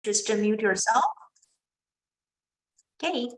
just mute yourself. Okay.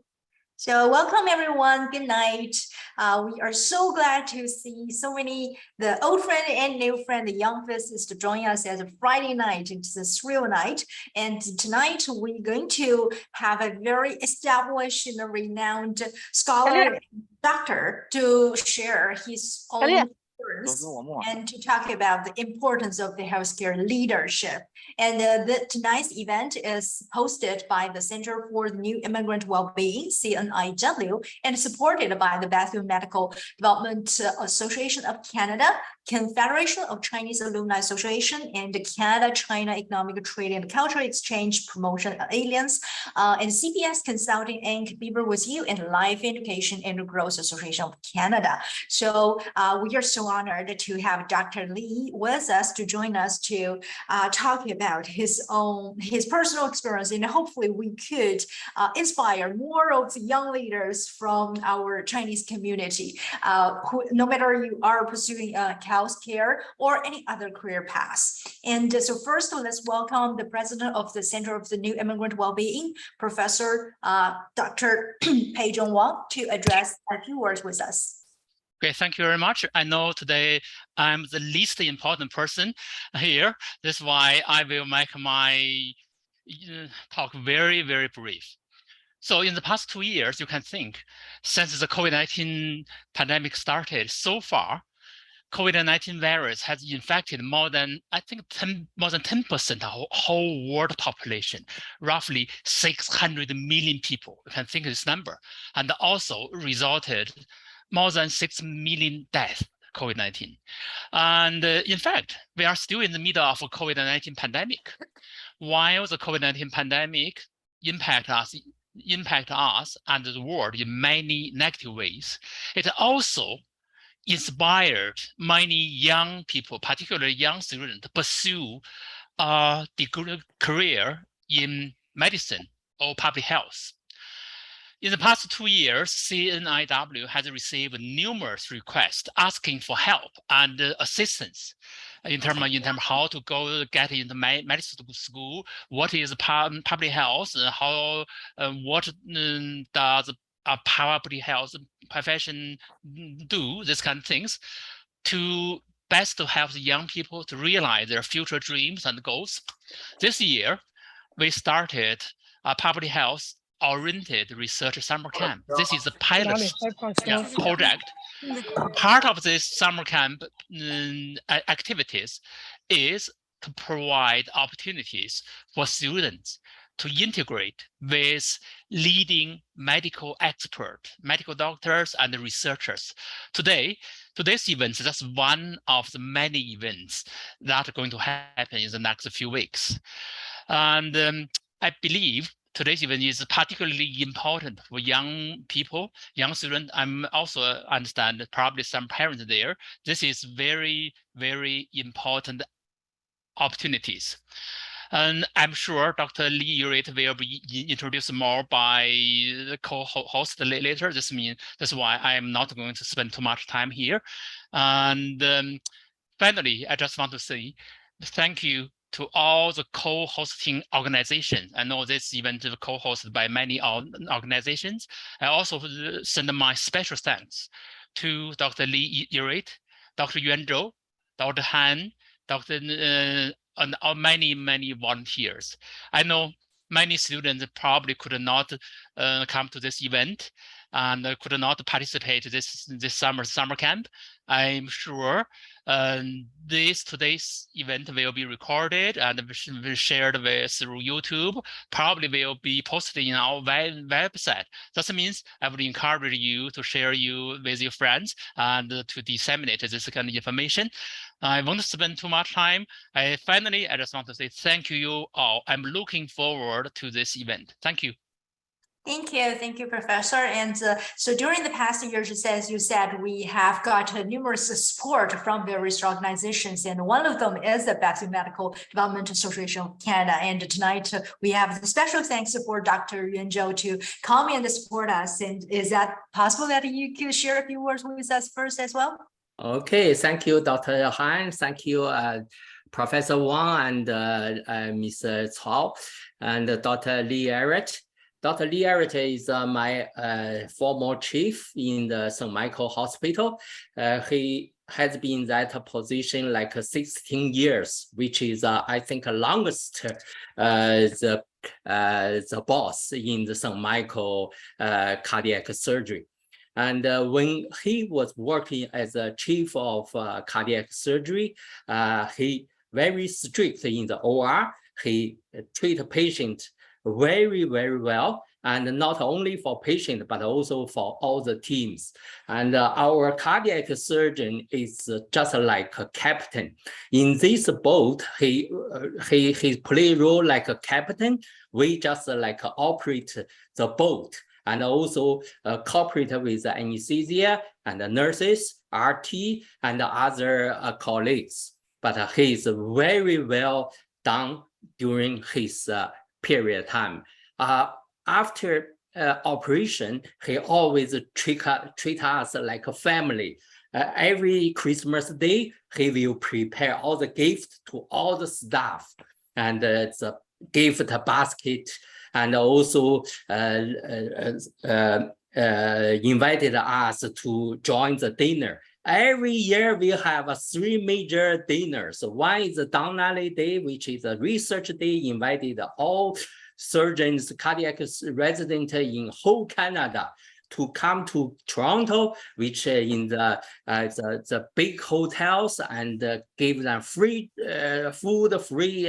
So welcome everyone. Good night. We are so glad to see so many the old friend and new friend, the young faces to join us as a Friday night. It's a thrill night, and tonight we're going to have a very established and renowned scholar, doctor, to share his own experience and to talk about the importance of the healthcare leadership. And tonight's event is hosted by the Center for New Immigrant Wellbeing, CNIW, and supported by the Bethune Medical Development Association of Canada, Confederation of Chinese Alumni Association, and the Canada-China Economic Trade and Cultural Exchange Promotion Alliance, and CPS Consulting Inc., Beaver with You, and Life Education and Growth Association of Canada. So we are so honored to have Dr. Lee with us to join us to talk about his personal experience, and hopefully we could inspire more of the young leaders from our Chinese community, who, no matter you are pursuing healthcare or any other career paths. And so first, let's welcome the president of the Center of the New Immigrant Wellbeing, Professor Dr. Pei-Zhong Wang, to address a few words with us. Okay, thank you very much. I know today I'm the least important person here. That's why I will make my talk very, very brief. So in the past 2 years, you can think, since the COVID-19 pandemic started so far, COVID-19 virus has infected more than, I think, more than 10% of the whole world population, roughly 600 million people. You can think of this number, and also resulted more than 6 million deaths, COVID-19. And in fact, we are still in the middle of a COVID-19 pandemic. While the COVID-19 pandemic impact us and the world in many negative ways, it also inspired many young people, particularly young students, to pursue a career in medicine or public health. In the past 2 years, CNIW has received numerous requests asking for help and assistance in terms of how to go get into medical school, what is public health, how what does a public health profession do, this kind of things, to best to help the young people to realize their future dreams and goals. This year, we started a public health oriented research summer camp. This is a pilot project. Part of this summer camp activities is to provide opportunities for students to integrate with leading medical experts, medical doctors, and researchers. Today's event is just one of the many events that are going to happen in the next few weeks. And I believe today's event is particularly important for young people, young students. I'm also understand probably some parents there. This is very, very important opportunities. And I'm sure Dr. Lee Errett will be introduced more by the co-host later. That's why I'm not going to spend too much time here. And finally, I just want to say thank you to all the co-hosting organizations. I know this event is co-hosted by many organizations. I also send my special thanks to Dr. Lee Errett, Dr. Yuan Zhou, Dr. Han, Dr. And many, many volunteers. I know many students probably could not come to this event and could not participate this summer camp. I'm sure today's event will be recorded and shared through YouTube, probably will be posted in our website. That means I would encourage you to share with your friends and to disseminate this kind of information. I won't spend too much time. Finally, I just want to say thank you all. I'm looking forward to this event. Thank you. Thank you, Professor. And so during the past years, as you said, we have got numerous support from various organizations, and one of them is the Bethune Medical Development Association of Canada. And tonight we have the special thanks for Dr. Yuan Zhou to come and support us. And is that possible that you could share a few words with us first as well? Okay, thank you, Dr. Han. Thank you, Professor Wang and Mr. Cao. and Dr. Lee Errett. Dr. Lee Errett is my former chief in the St. Michael Hospital. He has been in that position like 16 years, which is, I think, longest the boss in the St. Michael cardiac surgery. And when he was working as a chief of cardiac surgery, he very strict in the OR. He treat patient very, very well, and not only for patient, but also for all the teams. And our cardiac surgeon is just like a captain. In this boat, he play role like a captain. We just like operate the boat, and also cooperate with the anesthesia and the nurses, RT, and other colleagues. But he is very well done during his period of time. After operation, he always treat us like a family. Every Christmas Day, he will prepare all the gifts to all the staff, and the gift basket, and also invited us to join the dinner. Every year we have 3 major dinners. One is the Down Alley Day, which is a research day, invited all surgeons, cardiac residents in whole Canada to come to Toronto, which in the big hotels, and give them free food, free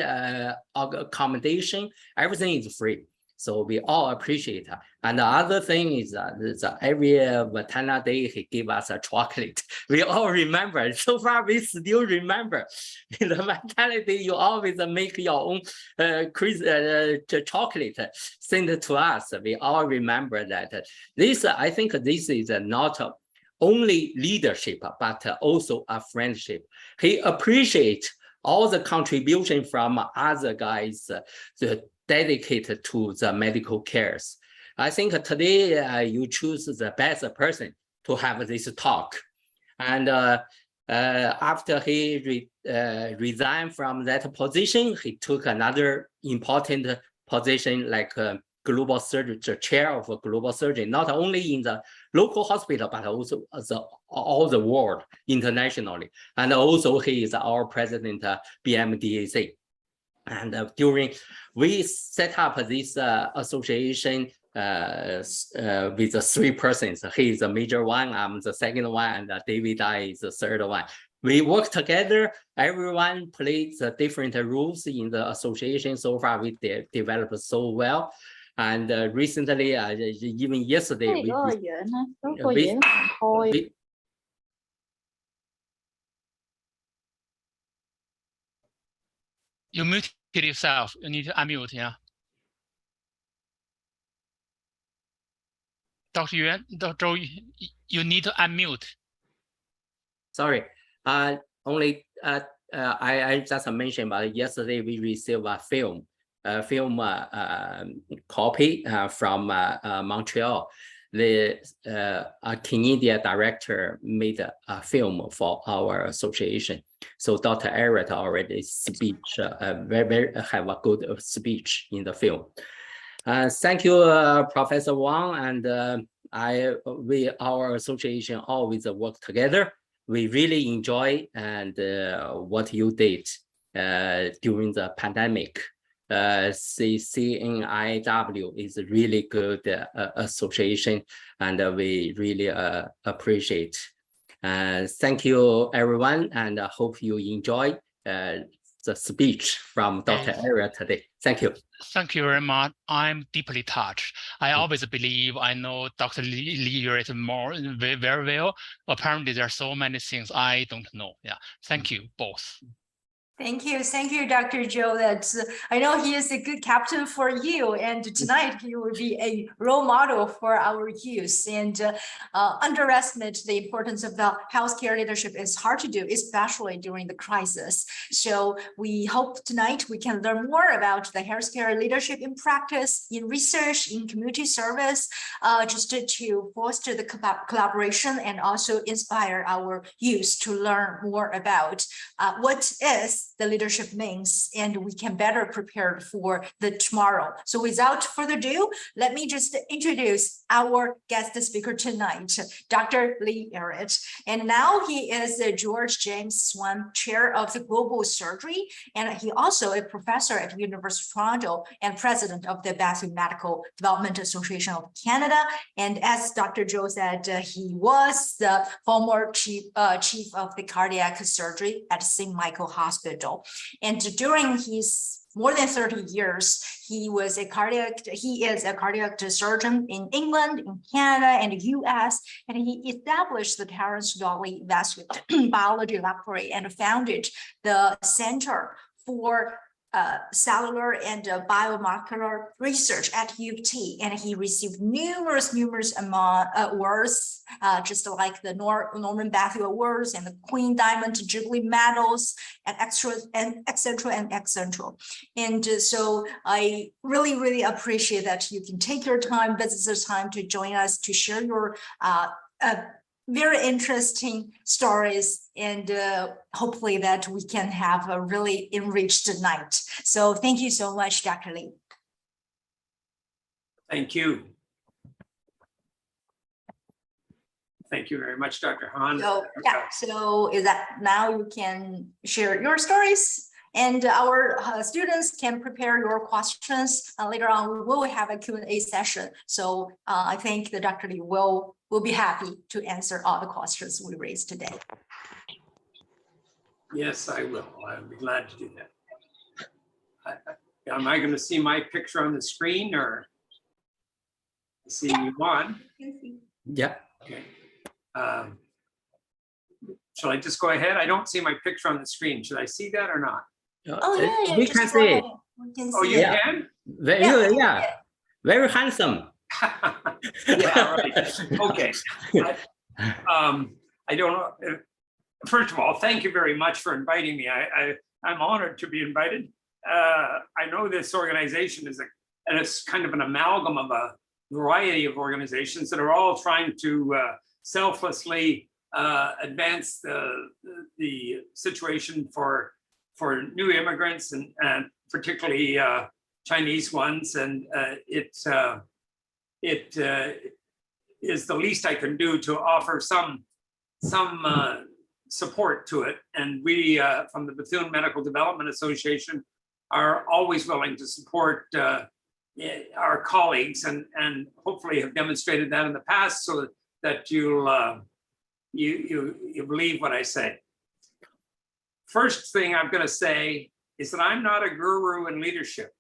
accommodation. Everything is free. So we all appreciate it. And the other thing is every Matana Day, he give us a chocolate. We all remember. So far, we still remember. In the Matana Day, you always make your own chocolate sent to us. We all remember that. This, I think this is not only leadership, but also a friendship. He appreciates all the contribution from other guys dedicated to the medical cares. I think today you choose the best person to have this talk. And after he resigned from that position, he took another important position like global surgery, the chair of global surgery, not only in the local hospital, but also all the world internationally. And also he is our president, BMDAC. And we set up this association with the 3 persons. He is the major one, I'm the second one, and David is the third one. We work together, everyone plays different roles in the association. So far, we developed so well. And recently, even yesterday, You muted yourself. You need to unmute, yeah. Dr. Yuan, Dr. You need to unmute. Sorry, only I just mentioned, but yesterday we received a film copy from Montreal. A Canadian director made a film for our association. So Dr. Errett already have a good speech in the film. Thank you, Professor Wang, and our association always work together. We really enjoy what you did during the pandemic. CCNIW is a really good association, and we really appreciate. Thank you, everyone, and I hope you enjoy the speech from Dr. Errett today. Thank you. Thank you very much. I'm deeply touched. I always believe I know Dr. Lee very well. Apparently, there are so many things I don't know. Yeah, thank you both. Thank you, Dr. Joe. I know he is a good captain for you, and tonight he will be a role model for our youth. And underestimate the importance of the healthcare leadership is hard to do, especially during the crisis. So we hope tonight we can learn more about the healthcare leadership in practice, in research, in community service, just to foster the collaboration and also inspire our youth to learn more about what is the leadership means, and we can better prepare for the tomorrow. So without further ado, let me just introduce our guest speaker tonight, Dr. Lee Errett. And now he is the George James Swan Chair of the Global Surgery, and he also a professor at the University of Toronto and president of the Medical Development Association of Canada. And as Dr. Joe said, he was the former chief of the cardiac surgery at St. Michael Hospital. And during his more than 30 years, he is a cardiac surgeon in England, in Canada, and the US, and he established the Terence Dolly Vascular Biology Laboratory and founded the Center for cellular and biomolecular research at U of T, and he received numerous awards, just like the Norman Bethel Awards and the Queen Diamond Jubilee medals, and etc. And so I really appreciate that you can take your time, business time, to join us to share your very interesting stories, and hopefully that we can have a really enriched night. So thank you so much, Dr. Lee. Thank you. Thank you very much, Dr. Han. So yeah, so is that now you can share your stories, and our students can prepare your questions. Later on, we will have a Q&A session. So I think the Dr. Lee will be happy to answer all the questions we raised today. Yes, I will. I'll be glad to do that. Am I going to see my picture on the screen, or see you on? Yeah. Okay. Shall I just go ahead? I don't see my picture on the screen. Should I see that or not? Oh yeah, we just can go see ahead. it. We can Oh, see you it. can? Very, Yeah. yeah, very handsome. Yeah, right. Okay. I don't know. First of all, thank you very much for inviting me. I'm honored to be invited. I know this organization is it's kind of an amalgam of a variety of organizations that are all trying to selflessly advance the situation for new immigrants, and particularly Chinese ones, and it is the least I can do to offer some support to it. And we from the Bethune Medical Development Association are always willing to support our colleagues, and hopefully have demonstrated that in the past, so that you believe what I say. First thing I'm going to say is that I'm not a guru in leadership.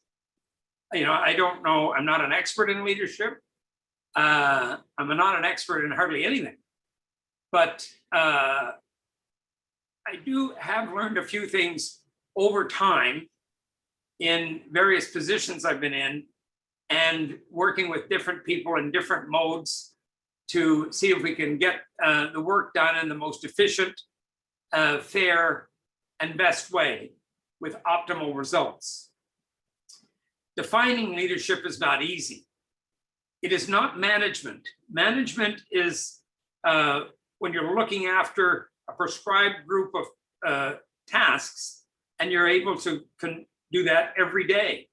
You know, I don't know, I'm not an expert in leadership. I'm not an expert in hardly anything, but I have learned a few things over time in various positions I've been in, and working with different people in different modes to see if we can get the work done in the most efficient, fair, and best way with optimal results. Defining leadership is not easy. It is not management. Management is when you're looking after a prescribed group of tasks, and you're able to do that every day.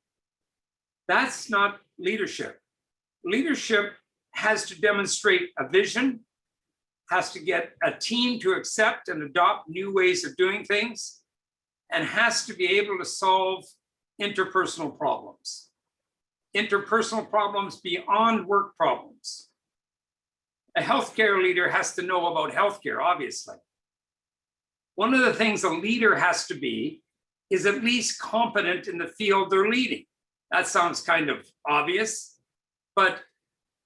That's not leadership. Leadership has to demonstrate a vision, has to get a team to accept and adopt new ways of doing things, and has to be able to solve interpersonal problems. Interpersonal problems beyond work problems. A healthcare leader has to know about healthcare, obviously. One of the things a leader has to be is at least competent in the field they're leading. That sounds kind of obvious, but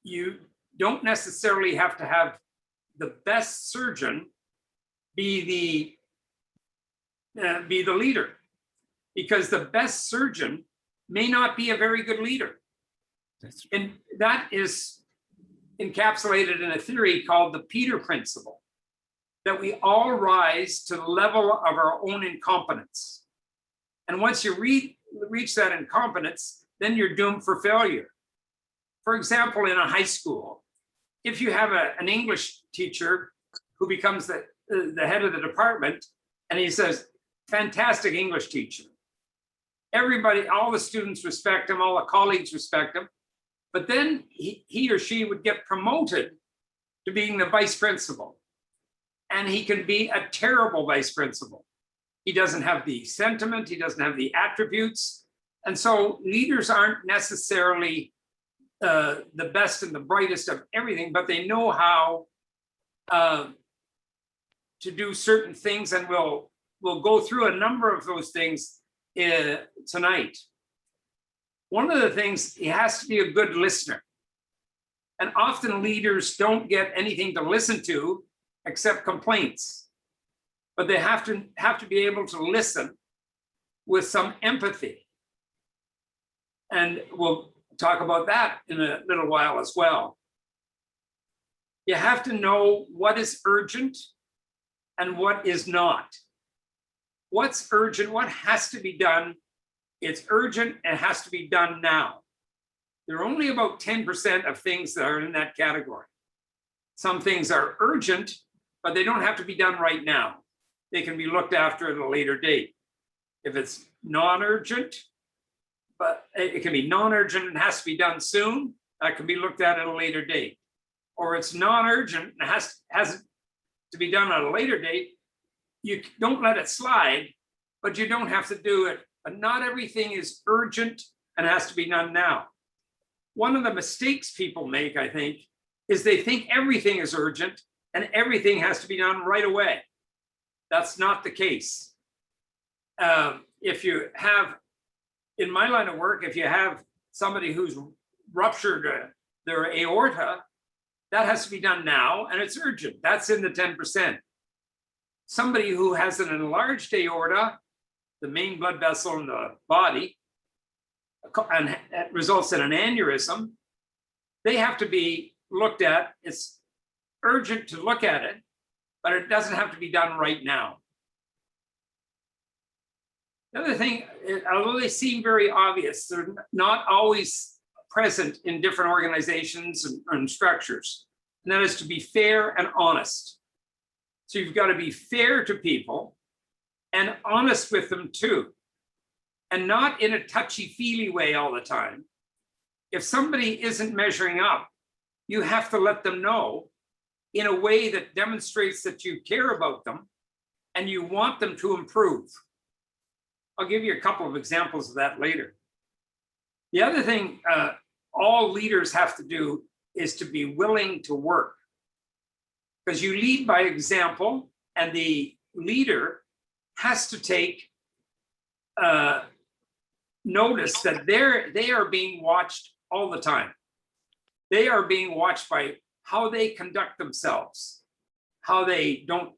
you don't necessarily have to have the best surgeon be the leader, because the best surgeon may not be a very good leader. And that is encapsulated in a theory called the Peter Principle, that we all rise to the level of our own incompetence. And once you reach that incompetence, then you're doomed for failure. For example, in a high school, if you have an English teacher who becomes the head of the department, and he says, fantastic English teacher. Everybody, all the students respect him, all the colleagues respect him. But then he or she would get promoted to being the vice principal. And he can be a terrible vice principal. He doesn't have the sentiment, he doesn't have the attributes. And so leaders aren't necessarily the best and the brightest of everything, but they know how to do certain things, and we'll go through a number of those things tonight. One of the things, he has to be a good listener. And often leaders don't get anything to listen to except complaints. But they have to be able to listen with some empathy. And we'll talk about that in a little while as well. You have to know what is urgent and what is not. What's urgent, what has to be done? It's urgent and has to be done now. There are only about 10% of things that are in that category. Some things are urgent, but they don't have to be done right now. They can be looked after at a later date. If it's non-urgent, but it can be non-urgent and has to be done soon, that can be looked at a later date. Or it's non-urgent and has to be done at a later date, you don't let it slide, but you don't have to do it. But not everything is urgent and has to be done now. One of the mistakes people make, I think, is they think everything is urgent and everything has to be done right away. That's not the case. If you have, in my line of work, if you have somebody who's ruptured their aorta, that has to be done now and it's urgent. That's in the 10%. Somebody who has an enlarged aorta, the main blood vessel in the body, and it results in an aneurysm, they have to be looked at. It's urgent to look at it, but it doesn't have to be done right now. The other thing, although they seem very obvious, they're not always present in different organizations and structures. And that is to be fair and honest. So you've got to be fair to people and honest with them too. And not in a touchy-feely way all the time. If somebody isn't measuring up, you have to let them know in a way that demonstrates that you care about them and you want them to improve. I'll give you a couple of examples of that later. The other thing all leaders have to do is to be willing to work. Because you lead by example, and the leader has to take notice that they are being watched all the time. They are being watched by how they conduct themselves, how they don't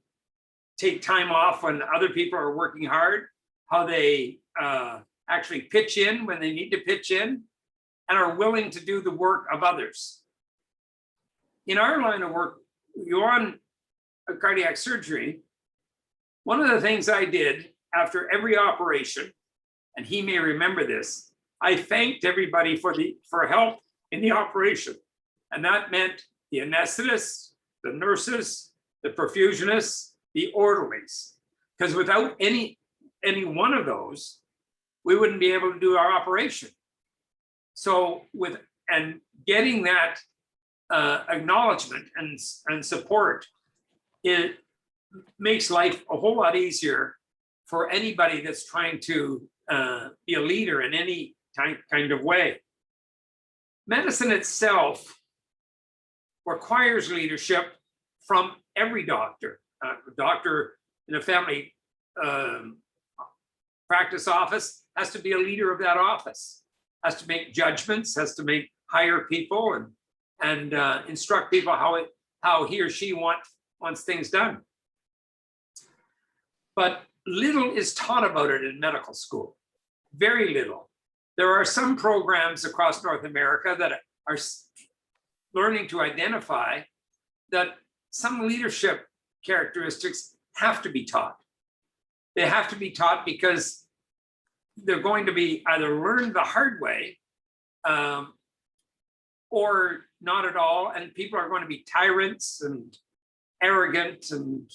take time off when other people are working hard, how they actually pitch in when they need to pitch in, and are willing to do the work of others. In our line of work, you're on a cardiac surgery. One of the things I did after every operation, and he may remember this, I thanked everybody for help in the operation. And that meant the anesthetists, the nurses, the perfusionists, the orderlies. Because without any one of those, we wouldn't be able to do our operation. So and getting that acknowledgement and support, it makes life a whole lot easier for anybody that's trying to be a leader in any kind of way. Medicine itself requires leadership from every doctor. A doctor in a family practice office has to be a leader of that office, has to make judgments, has to hire people and instruct people how he or she wants things done. But little is taught about it in medical school, very little. There are some programs across North America that are learning to identify that some leadership characteristics have to be taught. They have to be taught because they're going to be either learned the hard way or not at all, and people are going to be tyrants and arrogant, and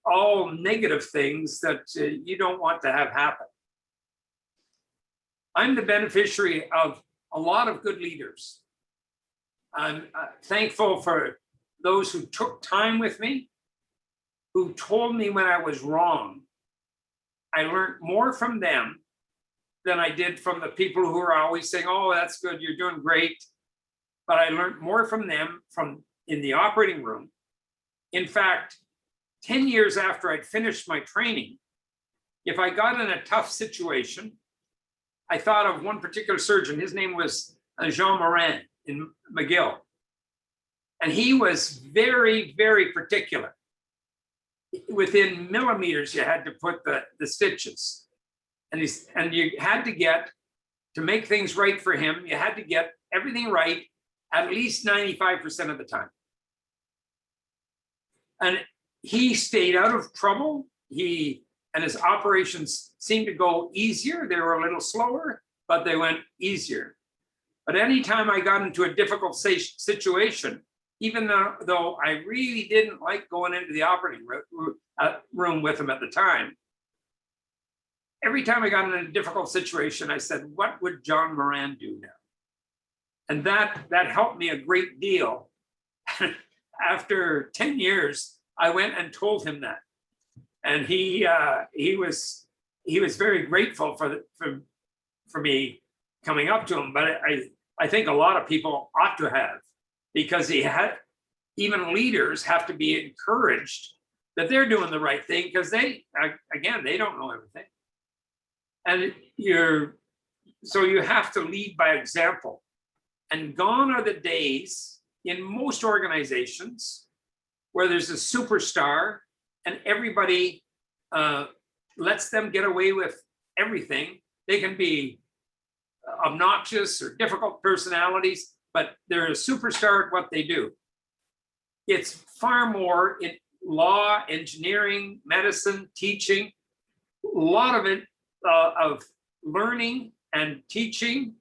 all negative things that you don't want to have happen. I'm the beneficiary of a lot of good leaders. I'm thankful for those who took time with me, who told me when I was wrong. I learned more from them than I did from the people who are always saying, oh, that's good, you're doing great. But I learned more from them from in the operating room. In fact, 10 years after I'd finished my training, if I got in a tough situation, I thought of one particular surgeon. His name was Jean Morin in McGill. And he was very, very particular. Within millimeters, you had to put the stitches. And you had to get, to make things right for him, you had to get everything right at least 95% of the time. And he stayed out of trouble. And his operations seemed to go easier. They were a little slower, but they went easier. But anytime I got into a difficult situation, even though I really didn't like going into the operating room with him at the time, every time I got in a difficult situation, I said, what would John Moran do now? And that helped me a great deal. After 10 years, I went and told him that. And he was very grateful for me coming up to him. But I think a lot of people ought to have, because even leaders have to be encouraged that they're doing the right thing, because they don't know everything. And so you have to lead by example. And gone are the days in most organizations where there's a superstar and everybody lets them get away with everything. They can be obnoxious or difficult personalities, but they're a superstar at what they do. It's far more in law, engineering, medicine, teaching, a lot of it of learning and teaching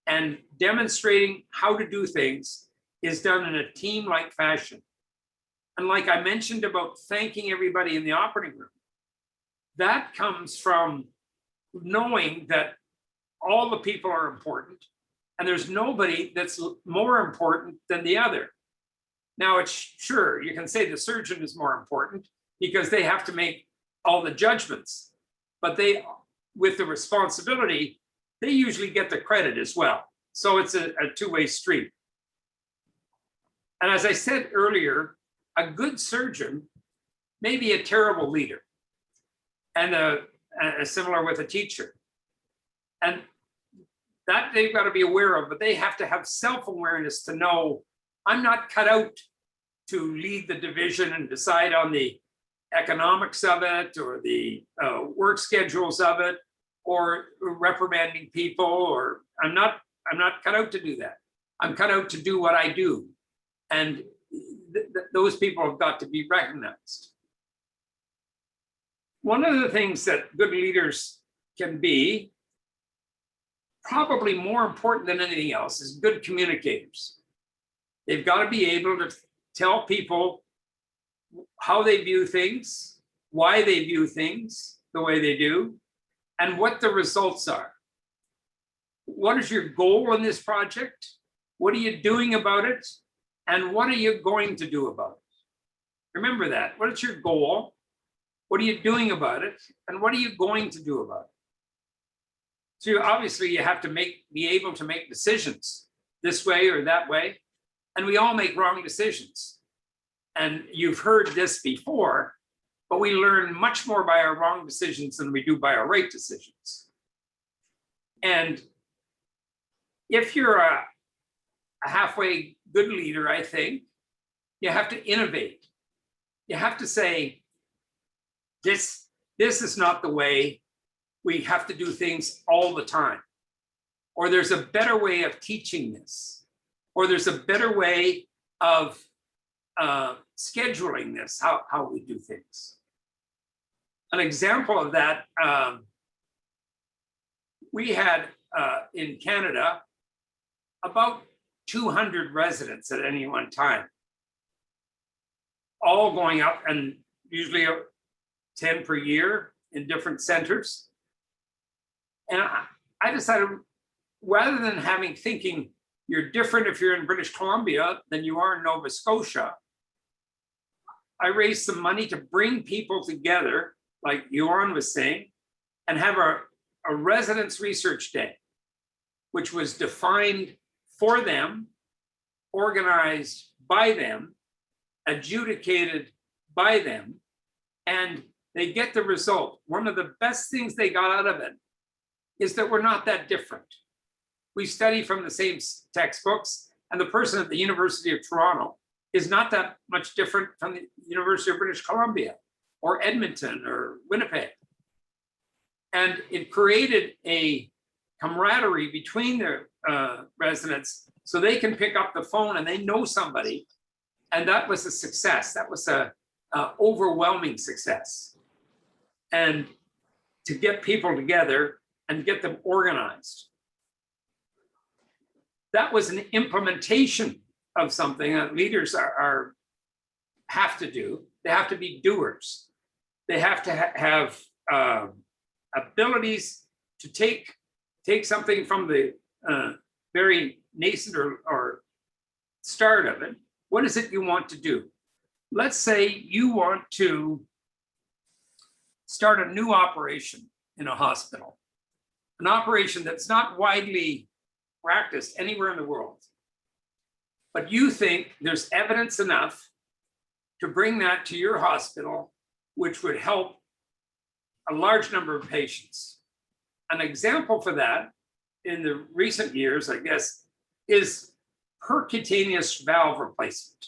and demonstrating how to do things is done in a team-like fashion. And like I mentioned about thanking everybody in the operating room, that comes from knowing that all the people are important and there's nobody that's more important than the other. Now, it's sure, you can say the surgeon is more important because they have to make all the judgments, but they, with the responsibility, they usually get the credit as well. So it's a two-way street. And as I said earlier, a good surgeon may be a terrible leader, and similar with a teacher. And that they've got to be aware of, but they have to have self-awareness to know, I'm not cut out to lead the division and decide on the economics of it or the work schedules of it or reprimanding people, or I'm not cut out to do that. I'm cut out to do what I do. And those people have got to be recognized. One of the things that good leaders can be, probably more important than anything else, is good communicators. They've got to be able to tell people how they view things, why they view things the way they do, and what the results are. What is your goal in this project? What are you doing about it? And what are you going to do about it? Remember that. What is your goal? What are you doing about it? And what are you going to do about it? So obviously you have to be able to make decisions this way or that way. And we all make wrong decisions. And you've heard this before, but we learn much more by our wrong decisions than we do by our right decisions. And if you're a halfway good leader, I think, you have to innovate. You have to say, this is not the way we have to do things all the time. Or there's a better way of teaching this. Or there's a better way of scheduling this, how we do things. An example of that, we had in Canada about 200 residents at any one time, all going up, and usually 10 per year in different centers. And I decided, rather than thinking you're different if you're in British Columbia than you are in Nova Scotia, I raised some money to bring people together, like Johan was saying, and have a residence research day, which was defined for them, organized by them, adjudicated by them, and they get the result. One of the best things they got out of it is that we're not that different. We study from the same textbooks, and the person at the University of Toronto is not that much different from the University of British Columbia or Edmonton or Winnipeg. And it created a camaraderie between the residents so they can pick up the phone and they know somebody. And that was a success. That was a overwhelming success. And to get people together and get them organized. That was an implementation of something that leaders have to do. They have to be doers. They have to have abilities to take something from the very nascent or start of it. What is it you want to do? Let's say you want to start a new operation in a hospital, an operation that's not widely practiced anywhere in the world. But you think there's evidence enough to bring that to your hospital, which would help a large number of patients. An example for that in the recent years, I guess, is percutaneous valve replacement.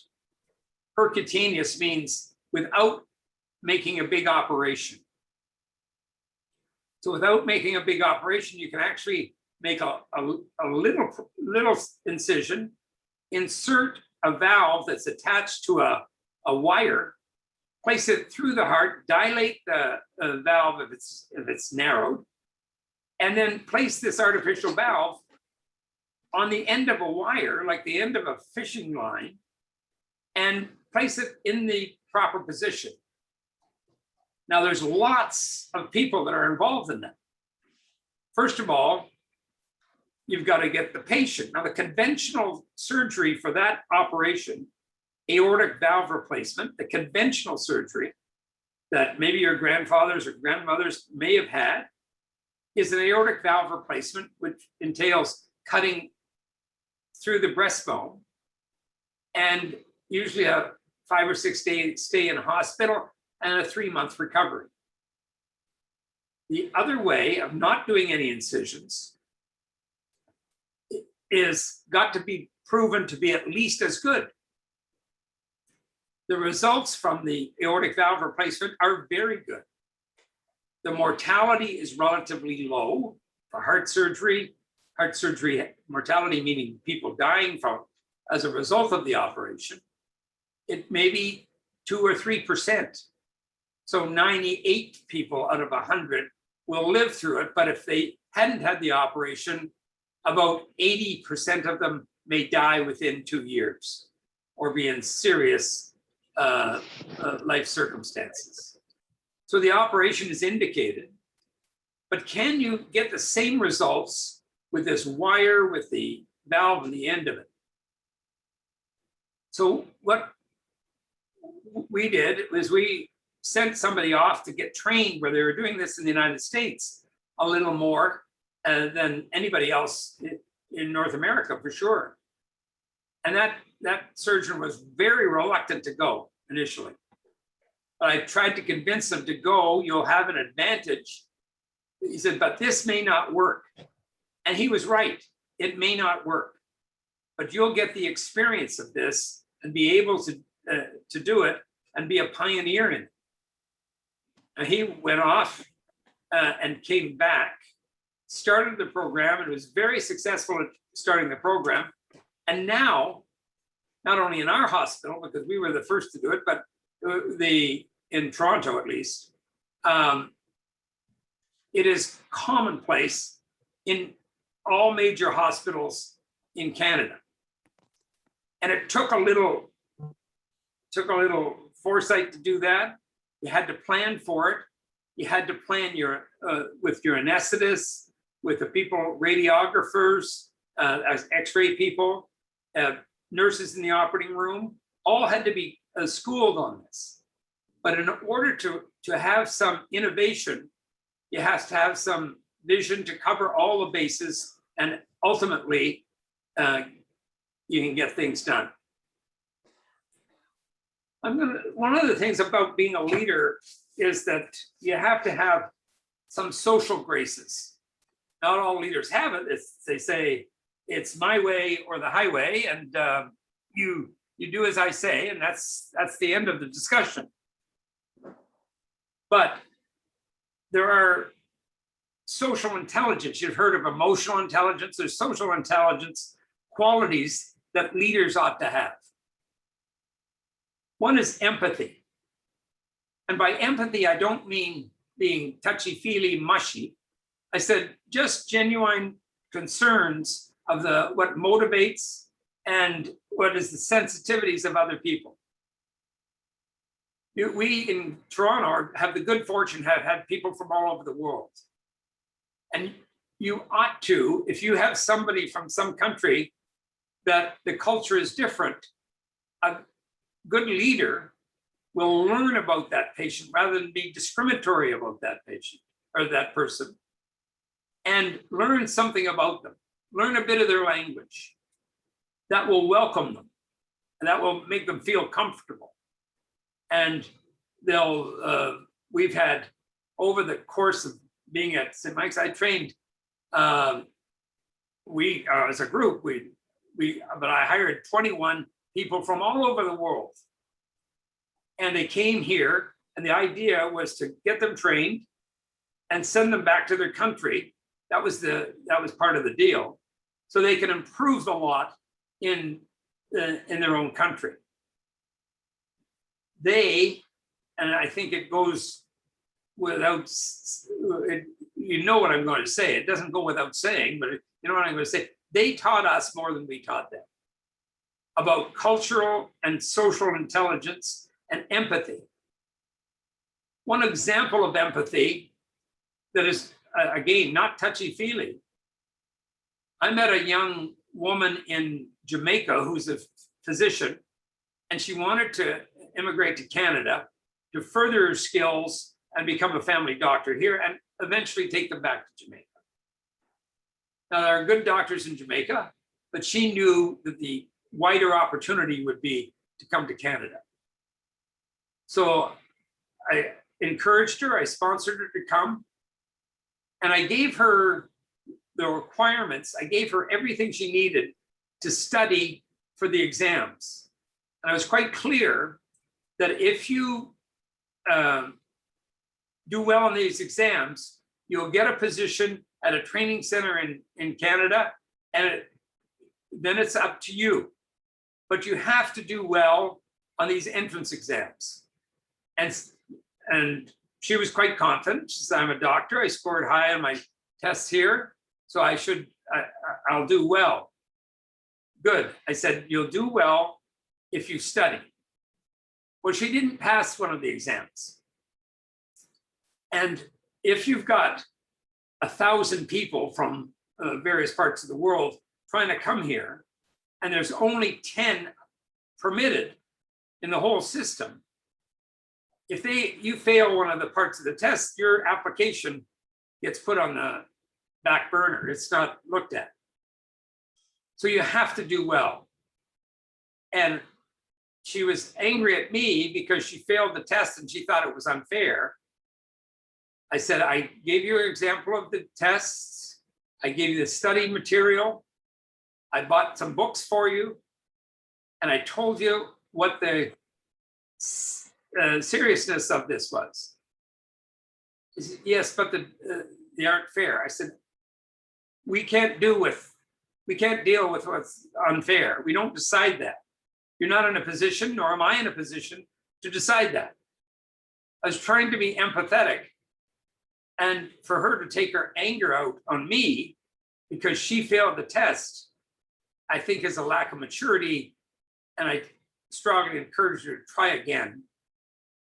Percutaneous means without making a big operation. So without making a big operation, you can actually make a little incision, insert a valve that's attached to a wire, place it through the heart, dilate the valve if it's narrowed, and then place this artificial valve on the end of a wire, like the end of a fishing line, and place it in the proper position. Now, there's lots of people that are involved in that. First of all, you've got to get the patient. Now, the conventional surgery for that operation, aortic valve replacement, the conventional surgery that maybe your grandfathers or grandmothers may have had, is an aortic valve replacement, which entails cutting through the breastbone and usually a 5 or 6 day stay in a hospital and a 3-month recovery. The other way of not doing any incisions is got to be proven to be at least as good. The results from the aortic valve replacement are very good. The mortality is relatively low for heart surgery mortality meaning people dying from as a result of the operation. It may be 2 or 3%. So 98 people out of 100 will live through it, but if they hadn't had the operation, about 80% of them may die within 2 years or be in serious life circumstances. So the operation is indicated, but can you get the same results with this wire with the valve on the end of it? So what we did was we sent somebody off to get trained where they were doing this in the United States a little more than anybody else in North America, for sure. And that surgeon was very reluctant to go initially. But I tried to convince him to go. You'll have an advantage. He said, but this may not work. And he was right. It may not work. But you'll get the experience of this and be able to do it and be a pioneer in it. And he went off and came back, started the program, and was very successful at starting the program. And now, not only in our hospital, because we were the first to do it, but in Toronto at least, it is commonplace in all major hospitals in Canada. And it took a little foresight to do that, You had to plan for it. You had to plan with your anesthetists, with the people, radiographers, as X-ray people, nurses in the operating room, all had to be schooled on this. But in order to have some innovation, you have to have some vision to cover all the bases, and ultimately you can get things done. One of the things about being a leader is that you have to have some social graces. Not all leaders have it. They say, it's my way or the highway, and you do as I say, and that's the end of the discussion. But there are social intelligence. You've heard of emotional intelligence. There's social intelligence qualities that leaders ought to have. One is empathy. And by empathy, I don't mean being touchy-feely, mushy. I said just genuine concerns of what motivates and what is the sensitivities of other people. We in Toronto have the good fortune to have had people from all over the world. And you ought to, if you have somebody from some country that the culture is different, a good leader will learn about that patient rather than be discriminatory about that patient or that person, and learn something about them, learn a bit of their language. That will welcome them, and that will make them feel comfortable. And we've had, over the course of being at St. Mike's, I trained, as a group, but I hired 21 people from all over the world. And they came here, and the idea was to get them trained and send them back to their country. That was part of the deal, so they can improve a lot in their own country. And I think it goes without, you know what I'm going to say. It doesn't go without saying, but you know what I'm going to say. They taught us more than we taught them about cultural and social intelligence and empathy. One example of empathy that is, again, not touchy-feely. I met a young woman in Jamaica who's a physician, and she wanted to immigrate to Canada to further her skills and become a family doctor here and eventually take them back to Jamaica. Now, there are good doctors in Jamaica, but she knew that the wider opportunity would be to come to Canada. So I encouraged her, I sponsored her to come, and I gave her the requirements. I gave her everything she needed to study for the exams. And I was quite clear that if you do well in these exams, you'll get a position at a training center in Canada, and then it's up to you. But you have to do well on these entrance exams. And she was quite confident. She said, I'm a doctor. I scored high on my tests here, so I'll do well. Good. I said, you'll do well if you study. Well, she didn't pass one of the exams. And if you've got 1,000 people from various parts of the world trying to come here, and there's only 10 permitted in the whole system, if you fail one of the parts of the test, your application gets put on the back burner. It's not looked at. So you have to do well. And she was angry at me because she failed the test and she thought it was unfair. I said, I gave you an example of the tests. I gave you the study material. I bought some books for you. And I told you what the seriousness of this was. He said, yes, but they aren't fair. I said, we can't deal with what's unfair. We don't decide that. You're not in a position, nor am I in a position to decide that. I was trying to be empathetic, and for her to take her anger out on me because she failed the test, I think is a lack of maturity, and I strongly encourage her to try again.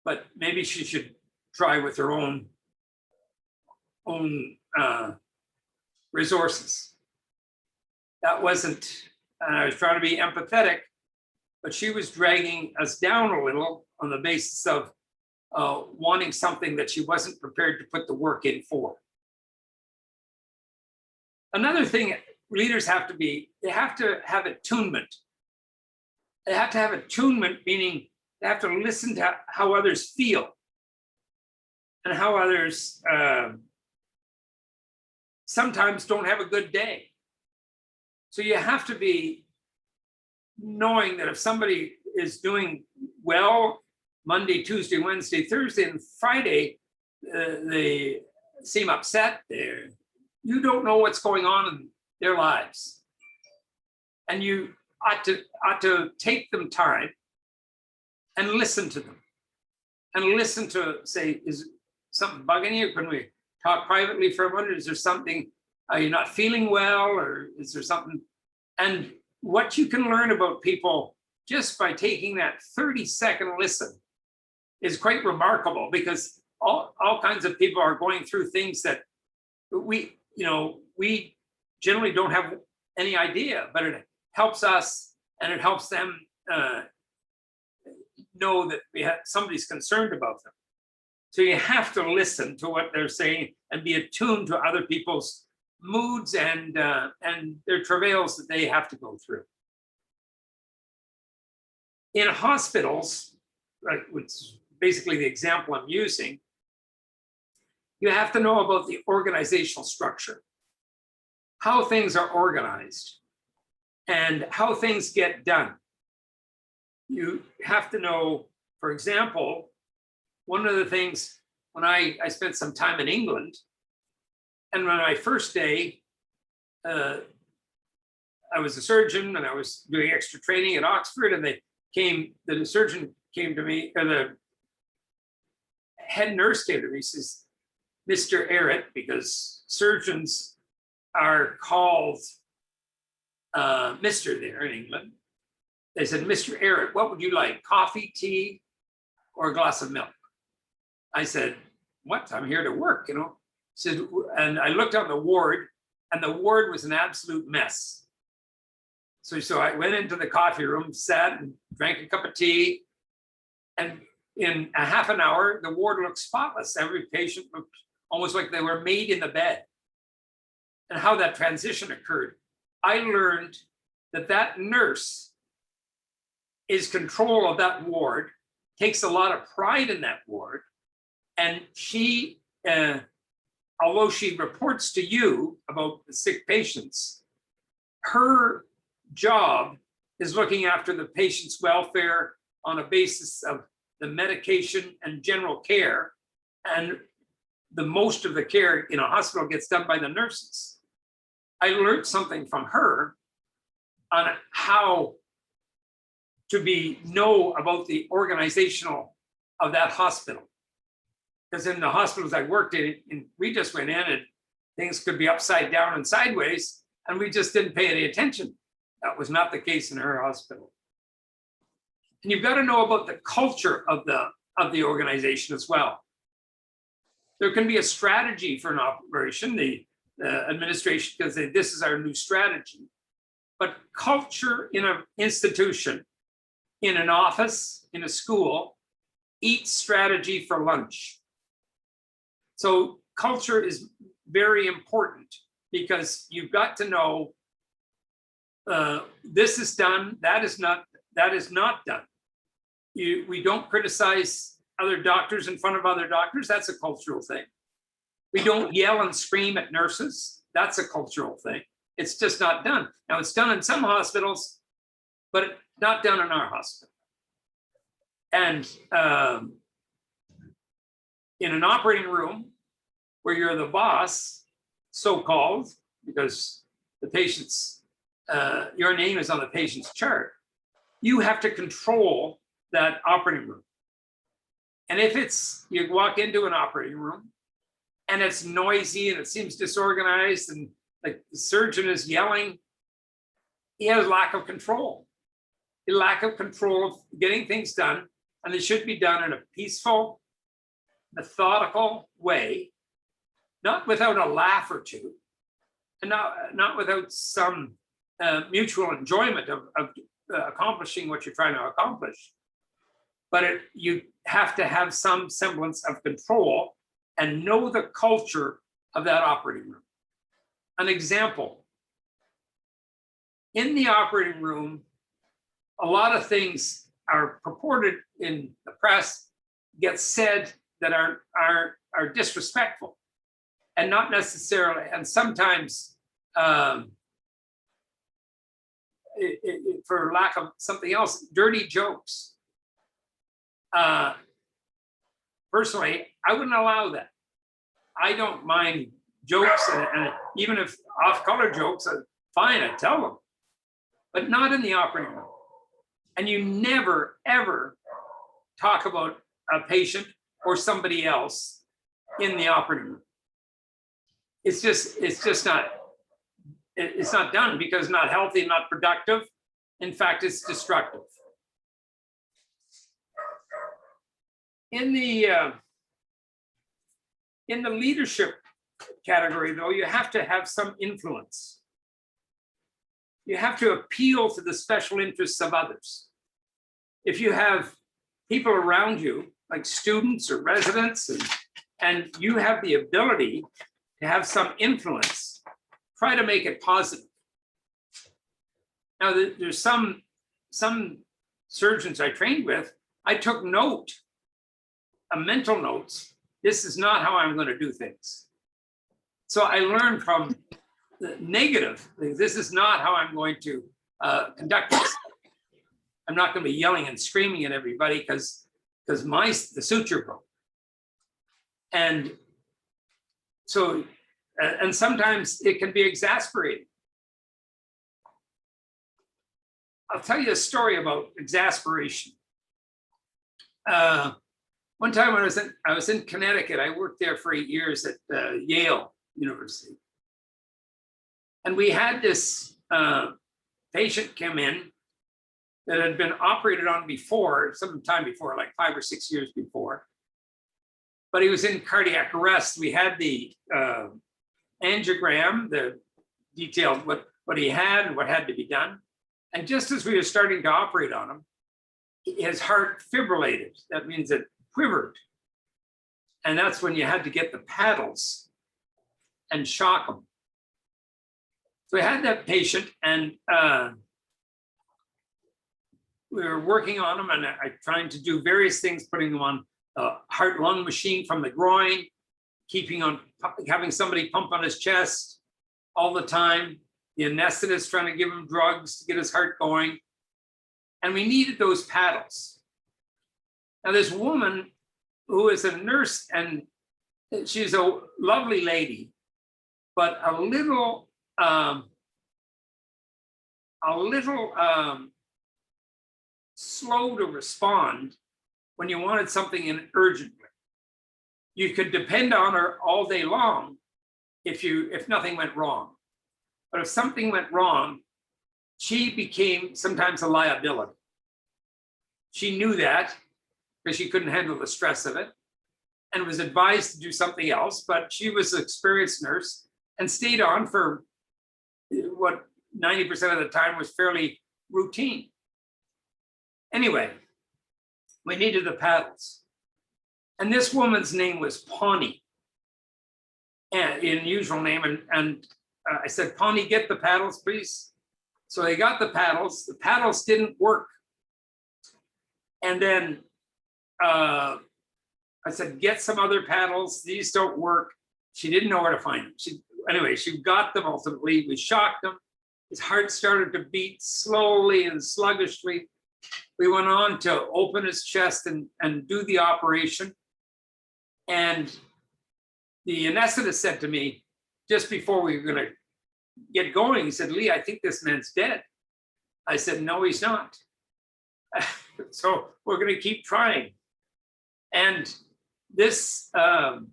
but maybe she should try with her own resources. That wasn't, and I was trying to be empathetic, but she was dragging us down a little on the basis of wanting something that she wasn't prepared to put the work in for. Another thing leaders have to be, they have to have attunement. They have to have attunement, meaning they have to listen to how others feel and how others sometimes don't have a good day. So you have to be knowing that if somebody is doing well Monday, Tuesday, Wednesday, Thursday, and Friday, they seem upset, you don't know what's going on in their lives. And you ought to take them time and listen to them. And listen to, say, is something bugging you? Can we talk privately for a minute? Is there something, are you not feeling well? Or is there something? And what you can learn about people just by taking that 30-second listen is quite remarkable, because all kinds of people are going through things that we generally don't have any idea, but it helps us and it helps them know that somebody's concerned about them. So you have to listen to what they're saying and be attuned to other people's moods and their travails that they have to go through. In hospitals, right, which is basically the example I'm using, you have to know about the organizational structure, how things are organized, and how things get done. You have to know, for example, one of the things, when I spent some time in England, and on my first day, I was a surgeon and I was doing extra training at Oxford, and the surgeon came to me, or the head nurse came to me, he says, Mr. Errett, because surgeons are called Mr. there in England. They said, Mr. Errett, what would you like? Coffee, tea, or a glass of milk? I said, what? I'm here to work, you know. He said, and I looked on the ward, and the ward was an absolute mess. So I went into the coffee room, sat and drank a cup of tea, and in a half an hour, the ward looked spotless. Every patient looked almost like they were made in the bed. And how that transition occurred, I learned that nurse is control of that ward, takes a lot of pride in that ward, and she, although she reports to you about the sick patients, her job is looking after the patient's welfare on a basis of the medication and general care, and the most of the care in a hospital gets done by the nurses. I learned something from her on how to know about the organizational of that hospital. Because in the hospitals I worked in, we just went in and things could be upside down and sideways, and we just didn't pay any attention. That was not the case in her hospital. And you've got to know about the culture of the organization as well. There can be a strategy for an operation. The administration can say, this is our new strategy. But culture in an institution, in an office, in a school, eats strategy for lunch. So culture is very important, because you've got to know this is done, that is not done. We don't criticize other doctors in front of other doctors. That's a cultural thing. We don't yell and scream at nurses. That's a cultural thing. It's just not done. Now, it's done in some hospitals, but not done in our hospital. And in an operating room where you're the boss, so-called, because the patient's, your name is on the patient's chart, you have to control that operating room. And if you walk into an operating room and it's noisy and it seems disorganized and like the surgeon is yelling, he has lack of control. A lack of control of getting things done And they should be done in a peaceful, methodical way, not without a laugh or two, and not without some mutual enjoyment of accomplishing what you're trying to accomplish. But you have to have some semblance of control and know the culture of that operating room. An example, in the operating room, a lot of things are purported in the press, get said that are disrespectful, and not necessarily, and sometimes for lack of something else, dirty jokes. Personally, I wouldn't allow that. I don't mind jokes, and even if off-color jokes, fine, I tell them, but not in the operating room. And you never, ever talk about a patient or somebody else in the operating room. It's not done because it's not healthy, not productive. In fact, it's destructive. In the leadership category, though, you have to have some influence. You have to appeal to the special interests of others. If you have people around you, like students or residents, and you have the ability to have some influence, try to make it positive. Now, there's some surgeons I trained with, I took note, mental notes. This is not how I'm going to do things. So I learned from the negative. This is not how I'm going to conduct this. I'm not going to be yelling and screaming at everybody because the suture broke. And so, and sometimes it can be exasperating. I'll tell you a story about exasperation. One time when I was in Connecticut, I worked there for 8 years at Yale University. And we had this patient come in that had been operated on before, sometime before, like 5 or 6 years before. But he was in cardiac arrest. We had the angiogram, the detailed what he had and what had to be done. And just as we were starting to operate on him, his heart fibrillated. That means it quivered. And that's when you had to get the paddles and shock him. So we had that patient, and we were working on him, and I trying to do various things, putting him on a heart-lung machine from the groin, having somebody pump on his chest all the time, the anesthetist trying to give him drugs to get his heart going. And we needed those paddles. Now, this woman who is a nurse, and she's a lovely lady, but a little slow to respond when you wanted something in urgently. You could depend on her all day long if nothing went wrong. But if something went wrong, she became sometimes a liability. She knew that because she couldn't handle the stress of it and was advised to do something else, but she was an experienced nurse and stayed on for what 90% of the time was fairly routine. Anyway, we needed the paddles. And this woman's name was Pawnee, an unusual name. And I said, Pawnee, get the paddles, please. So they got the paddles. The paddles didn't work. And then I said, get some other paddles. These don't work. She didn't know where to find them. Anyway, she got them ultimately. We shocked him. His heart started to beat slowly and sluggishly. We went on to open his chest and do the operation. And the anesthetist said to me, just before we were going to get going, he said, Lee, I think this man's dead. I said, no, he's not. So we're going to keep trying. And this man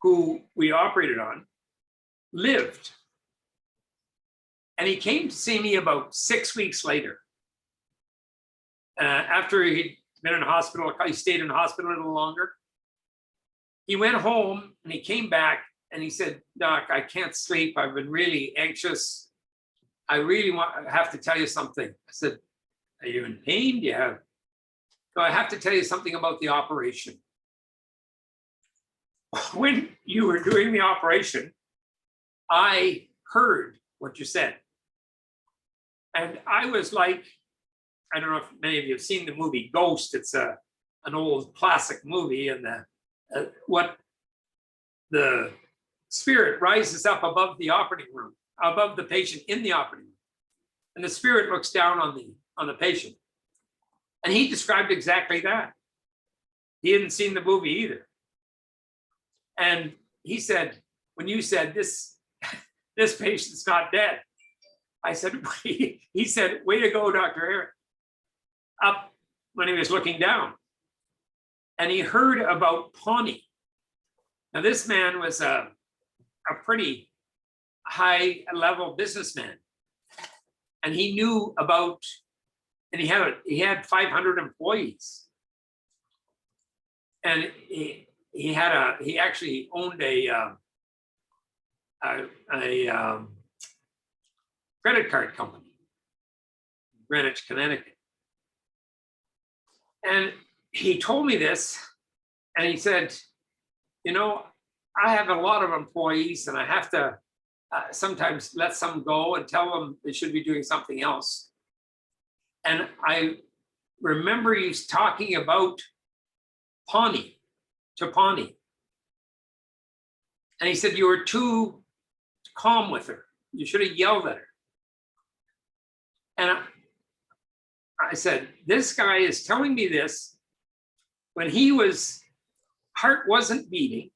who we operated on lived. And he came to see me about 6 weeks later. after he'd been in the hospital, he stayed in the hospital a little longer. He went home and he came back and he said, Doc, I can't sleep. I've been really anxious. I really have to tell you something. I said, are you in pain? Do you have? No, I have to tell you something about the operation. When you were doing the operation, I heard what you said. And I was like, I don't know if many of you have seen the movie Ghost. It's an old classic movie, and what the spirit rises up above the operating room, above the patient in the operating room, and the spirit looks down on the patient. And he described exactly that. He hadn't seen the movie either. And he said, when you said this patient's not dead, I said, he said, way to go, Dr. Errett. Up when he was looking down. And he heard about Pawnee. Now, this man was a pretty high level businessman. And he knew about, and he had 500 employees. And he actually owned a credit card company in Greenwich, Connecticut. And he told me this, and he said, you know, I have a lot of employees and I have to sometimes let some go and tell them they should be doing something else. And I remember he's talking about Pawnee. And he said, you were too calm with her. You should have yelled at her. And I said, this guy is telling me this when heart wasn't beating,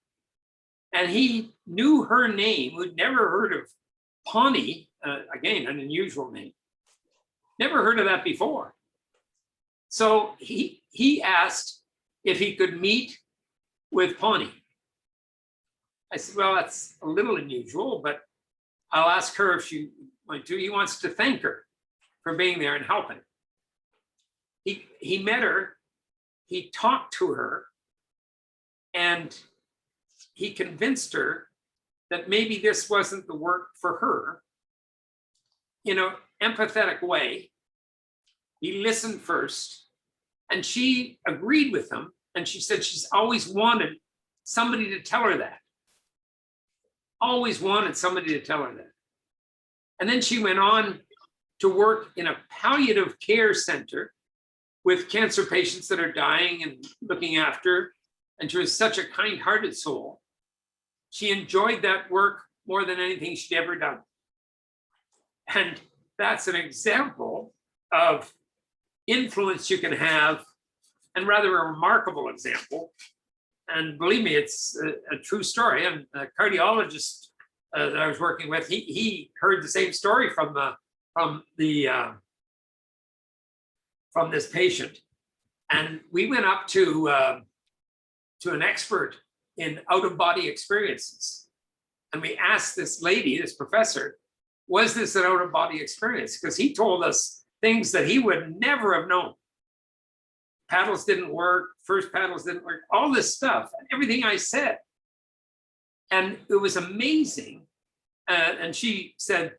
and he knew her name, who'd never heard of Pawnee, again, an unusual name, never heard of that before. So he asked if he could meet with Pawnee. I said, well, that's a little unusual, but I'll ask her if she wants to. He wants to thank her for being there and helping. He met her, he talked to her, and he convinced her that maybe this wasn't the work for her. In an empathetic way, he listened first, and she agreed with him, and she said she's always wanted somebody to tell her that. Always wanted somebody to tell her that. And then she went on to work in a palliative care center with cancer patients that are dying and looking after. And she was such a kind-hearted soul. She enjoyed that work more than anything she'd ever done. And that's an example of influence you can have, and rather a remarkable example. And believe me, it's a true story. And a cardiologist that I was working with, he heard the same story from this patient. And we went up to an expert in out-of-body experiences. And we asked this lady, this professor, was this an out-of-body experience? Because he told us things that he would never have known. Paddles didn't work, first paddles didn't work, all this stuff, and everything I said. And it was amazing. And she said,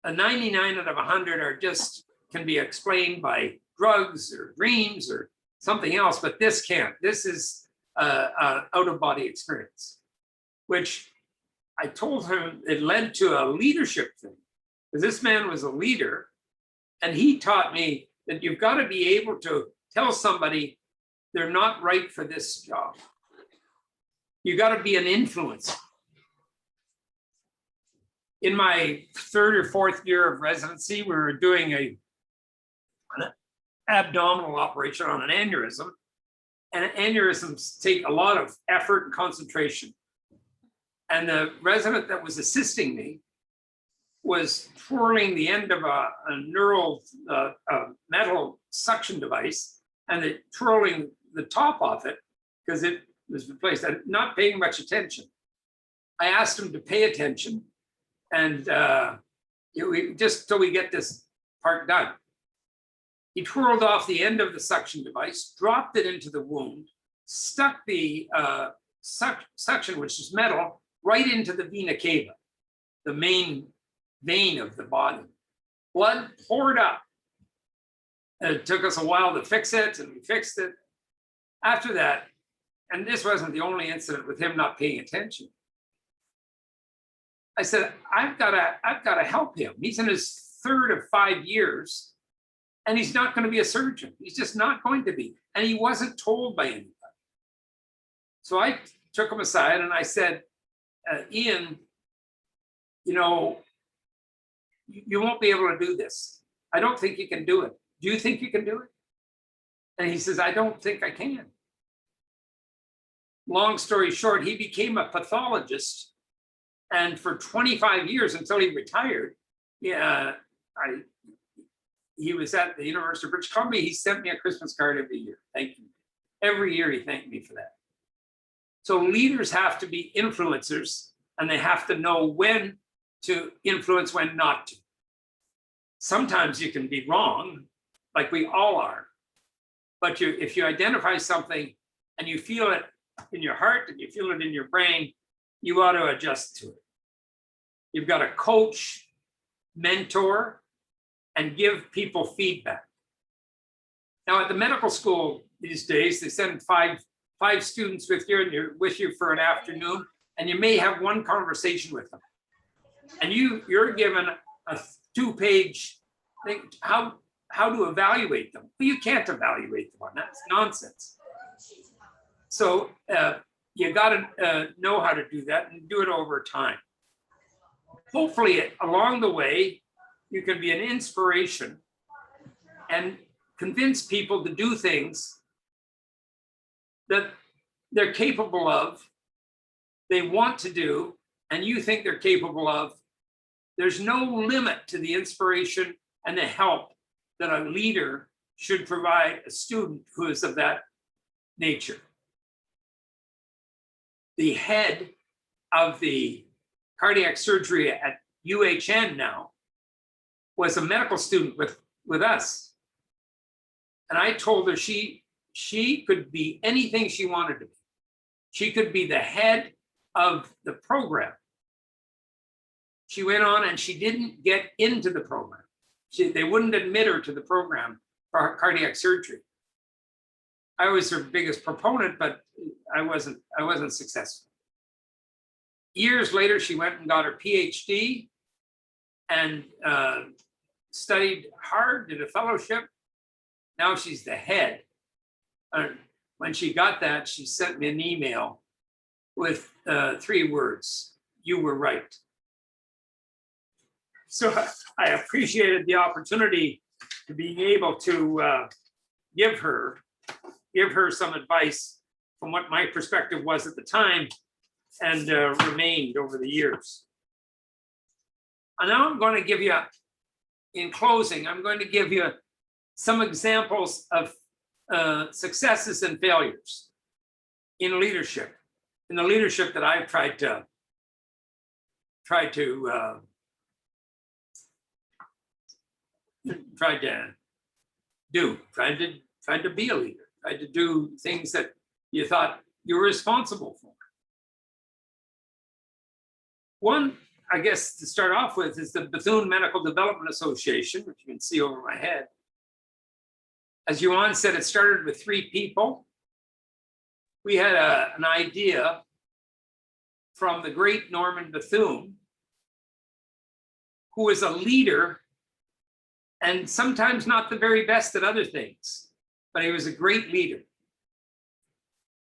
99 out of 100 are just can be explained by drugs or dreams or something else, but this can't. This is an out-of-body experience, which I told him it led to a leadership thing. Because this man was a leader, and he taught me that you've got to be able to tell somebody they're not right for this job. You got to be an influencer. In my third or fourth year of residency, we were doing an abdominal operation on an aneurysm. And aneurysms take a lot of effort and concentration. And the resident that was assisting me was twirling the end of a neural metal suction device and twirling the top off it because it was replaced, and not paying much attention. I asked him to pay attention, and just so we get this part done. He twirled off the end of the suction device, dropped it into the wound, stuck the suction, which is metal, right into the vena cava, the main vein of the body. Blood poured up. It took us a while to fix it, and we fixed it. After that, and this wasn't the only incident with him not paying attention, I said, I've got to help him. He's in his 3rd of 5 years, and he's not going to be a surgeon. He's just not going to be. And he wasn't told by anybody. So I took him aside and I said, Ian, you know, you won't be able to do this. I don't think you can do it. Do you think you can do it? And he says, I don't think I can. Long story short, he became a pathologist. And for 25 years until he retired, he was at the University of British Columbia. He sent me a Christmas card every year. Thank you. Every year he thanked me for that. So leaders have to be influencers, and they have to know when to influence, when not to. Sometimes you can be wrong, like we all are. But if you identify something and you feel it in your heart and you feel it in your brain, you ought to adjust to it. You've got to coach, mentor, and give people feedback. Now at the medical school these days, they send five students with you, and you're with you for an afternoon, and you may have one conversation with them. And you're given a 2-page thing, how to evaluate them. But you can't evaluate them on that. It's nonsense. So you got to know how to do that and do it over time. Hopefully along the way, you can be an inspiration and convince people to do things that they're capable of, they want to do, and you think they're capable of. There's no limit to the inspiration and the help that a leader should provide a student who is of that nature. The head of the cardiac surgery at UHN now was a medical student with us. And I told her she could be anything she wanted to be. She could be the head of the program. She went on and she didn't get into the program. They wouldn't admit her to the program for cardiac surgery. I was her biggest proponent, but I wasn't successful. Years later, she went and got her PhD and studied hard, did a fellowship. Now she's the head. When she got that, she sent me an email with 3 words: "You were right." So I appreciated the opportunity to being able to give her some advice from what my perspective was at the time, and remained over the years. And now I'm going to give you, in closing, I'm going to give you some examples of successes and failures in leadership, in the leadership that I've tried to be a leader, tried to do things that you thought you were responsible for. One, I guess, to start off with, is the Bethune Medical Development Association, which you can see over my head. As Yuan said, it started with 3 people. We had an idea from the great Norman Bethune, who was a leader and sometimes not the very best at other things, but he was a great leader.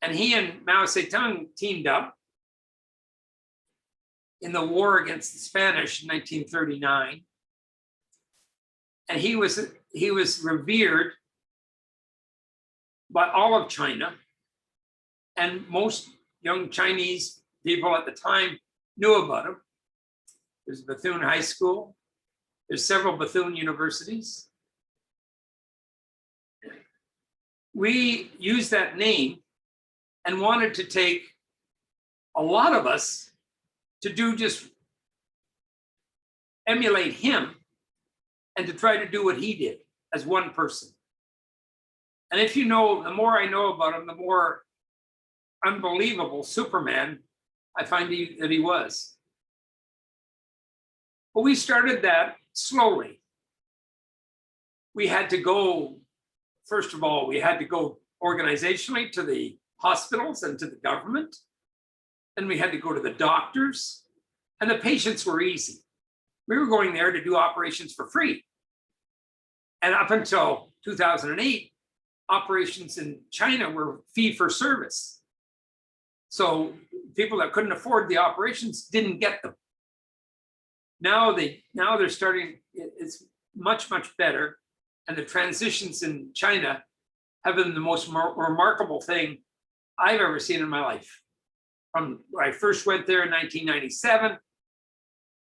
And he and Mao Zedong teamed up in the war against the Spanish in 1939. And he was revered by all of China, and most young Chinese people at the time knew about him. There's Bethune High School. There's several Bethune universities. We used that name and wanted to take a lot of us to do just emulate him and to try to do what he did. as one person. And if you know, the more I know about him, the more unbelievable Superman I find that he was. But we started that slowly. We had to go, first of all, we had to go organizationally to the hospitals and to the government. Then we had to go to the doctors, and the patients were easy. We were going there to do operations for free. And up until 2008, operations in China were fee for service. So people that couldn't afford the operations didn't get them. Now they're starting, it's much, much better. And the transitions in China have been the most remarkable thing I've ever seen in my life. From when I first went there in 1997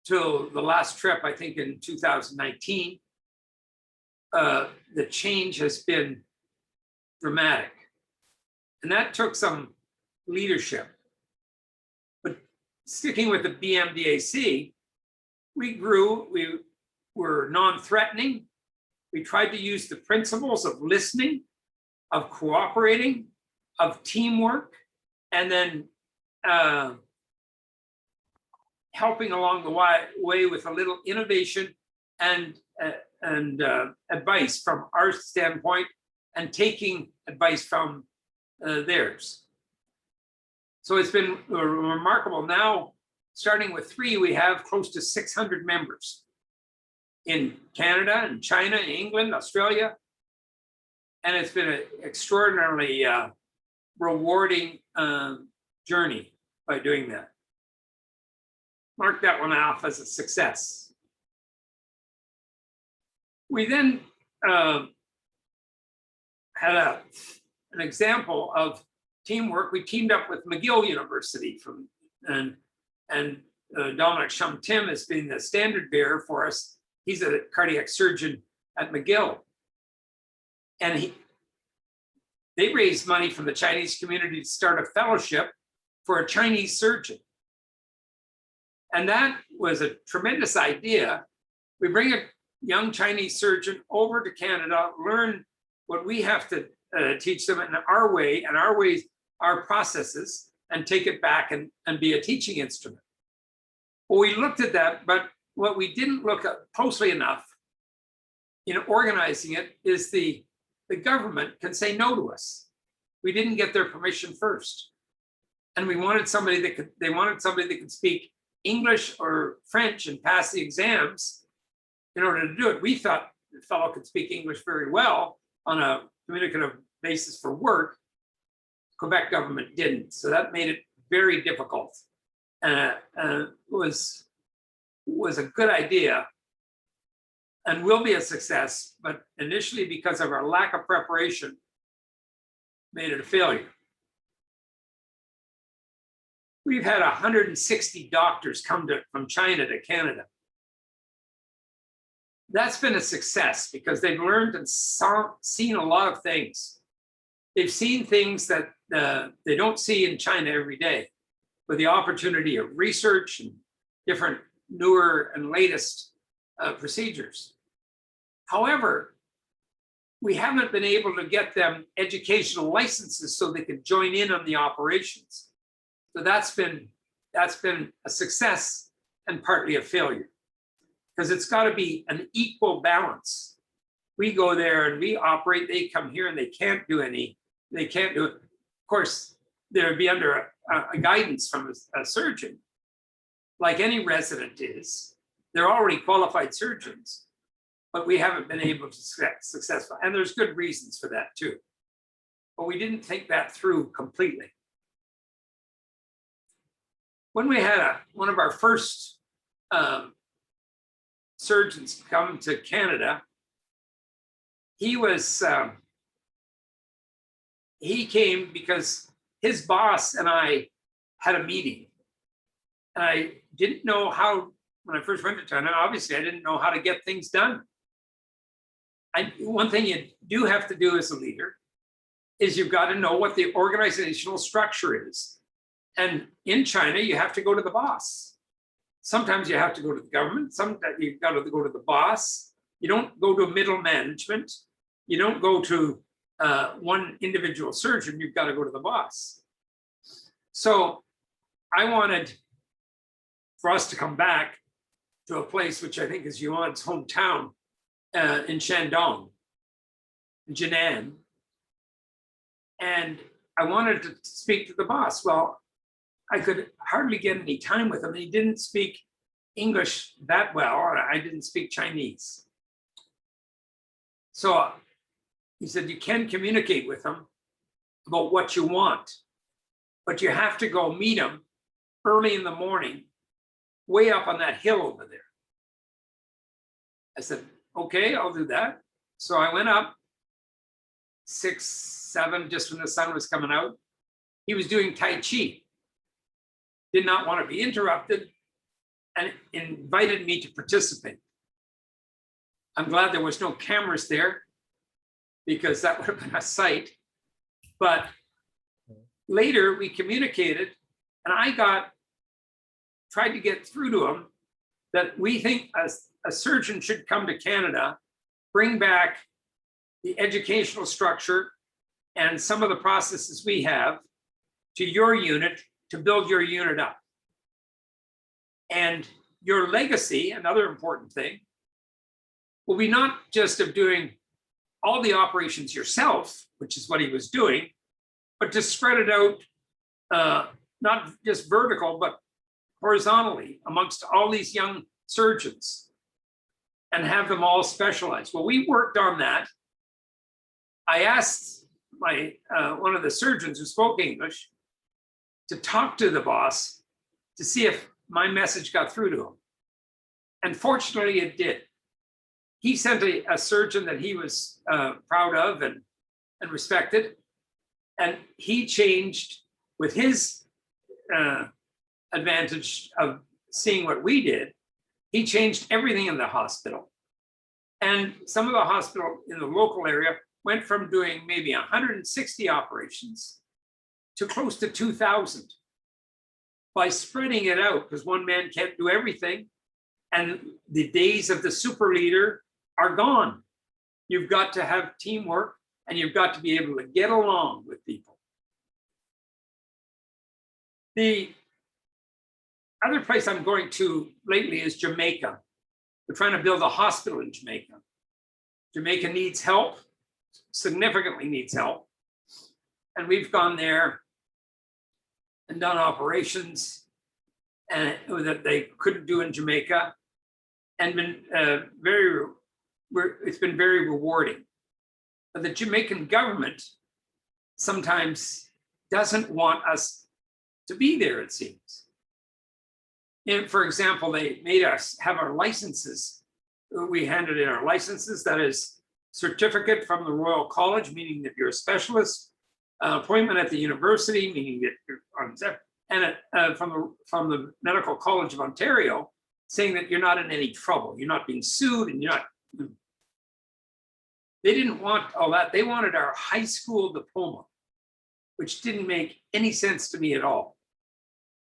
till the last trip, I think in 2019, the change has been dramatic. And that took some leadership. But sticking with the BMDAC, we grew, we were non-threatening. We tried to use the principles of listening, of cooperating, of teamwork, and then helping along the way with a little innovation and advice from our standpoint and taking advice from theirs. So it's been remarkable. Now, starting with 3, we have close to 600 members in Canada and China, England, Australia. And it's been an extraordinarily rewarding journey by doing that. Mark that one off as a success. We then had an example of teamwork. We teamed up with McGill University and Dominic Shumtim has been the standard bearer for us. He's a cardiac surgeon at McGill. And they raised money from the Chinese community to start a fellowship for a Chinese surgeon. And that was a tremendous idea. We bring a young Chinese surgeon over to Canada, learn what we have to teach them in our way and our ways, our processes, and take it back and be a teaching instrument. Well, we looked at that, but what we didn't look at closely enough in organizing it is the government can say no to us. We didn't get their permission first. And we wanted somebody that could speak English or French and pass the exams in order to do it. We thought the fellow could speak English very well on a communicative basis for work. Quebec government didn't. So that made it very difficult. Was a good idea and will be a success, but initially because of our lack of preparation, made it a failure. We've had 160 doctors come from China to Canada. That's been a success because they've learned and seen a lot of things. They've seen things that they don't see in China every day, with the opportunity of research and different newer and latest procedures. However, we haven't been able to get them educational licenses so they can join in on the operations. So that's been a success and partly a failure, because it's got to be an equal balance. We go there and we operate, they come here and they can't do it. Of course, they would be under a guidance from a surgeon, like any resident is. They're already qualified surgeons, but we haven't been able to successful. And there's good reasons for that too. But we didn't think that through completely. When we had one of our first surgeons come to Canada, he came because his boss and I had a meeting. And I didn't know how, when I first went to China, obviously I didn't know how to get things done. One thing you do have to do as a leader is you've got to know what the organizational structure is. And in China, you have to go to the boss. Sometimes you have to go to the government. Sometimes you've got to go to the boss. You don't go to middle management. You don't go to one individual surgeon. You've got to go to the boss. So I wanted for us to come back to a place which I think is Yuan's hometown in Shandong, Jinan. And I wanted to speak to the boss. Well, I could hardly get any time with him. He didn't speak English that well, and I didn't speak Chinese. So he said, you can communicate with him about what you want, but you have to go meet him early in the morning, way up on that hill over there. I said, okay, I'll do that. So I went up 6, 7, just when the sun was coming out. He was doing Tai Chi. Did not want to be interrupted and invited me to participate. I'm glad there was no cameras there because that would have been a sight. But later we communicated and I tried to get through to him that we think a surgeon should come to Canada, bring back the educational structure and some of the processes we have to your unit to build your unit up. And your legacy, another important thing, will be not just of doing all the operations yourself, which is what he was doing, but to spread it out, not just vertical, but horizontally amongst all these young surgeons and have them all specialized. Well, we worked on that. I asked one of the surgeons who spoke English to talk to the boss to see if my message got through to him. And fortunately it did. He sent a surgeon that he was proud of and respected. And he changed with his advantage of seeing what we did. He changed everything in the hospital. And some of the hospital in the local area went from doing maybe 160 operations to close to 2,000 by spreading it out, because one man can't do everything. And the days of the super leader are gone. You've got to have teamwork and you've got to be able to get along with people. The other place I'm going to lately is Jamaica. We're trying to build a hospital in Jamaica. Jamaica needs help, significantly needs help. And we've gone there and done operations and that they couldn't do in Jamaica, and been it's been very rewarding. But the Jamaican government sometimes doesn't want us to be there, it seems. And for example, they made us have our licenses. We handed in our licenses, that is certificate from the Royal College, meaning that you're a specialist, appointment at the university, meaning that you're on, and from the Medical College of Ontario, saying that you're not in any trouble, you're not being sued, and you're not. They didn't want all that. They wanted our high school diploma, which didn't make any sense to me at all.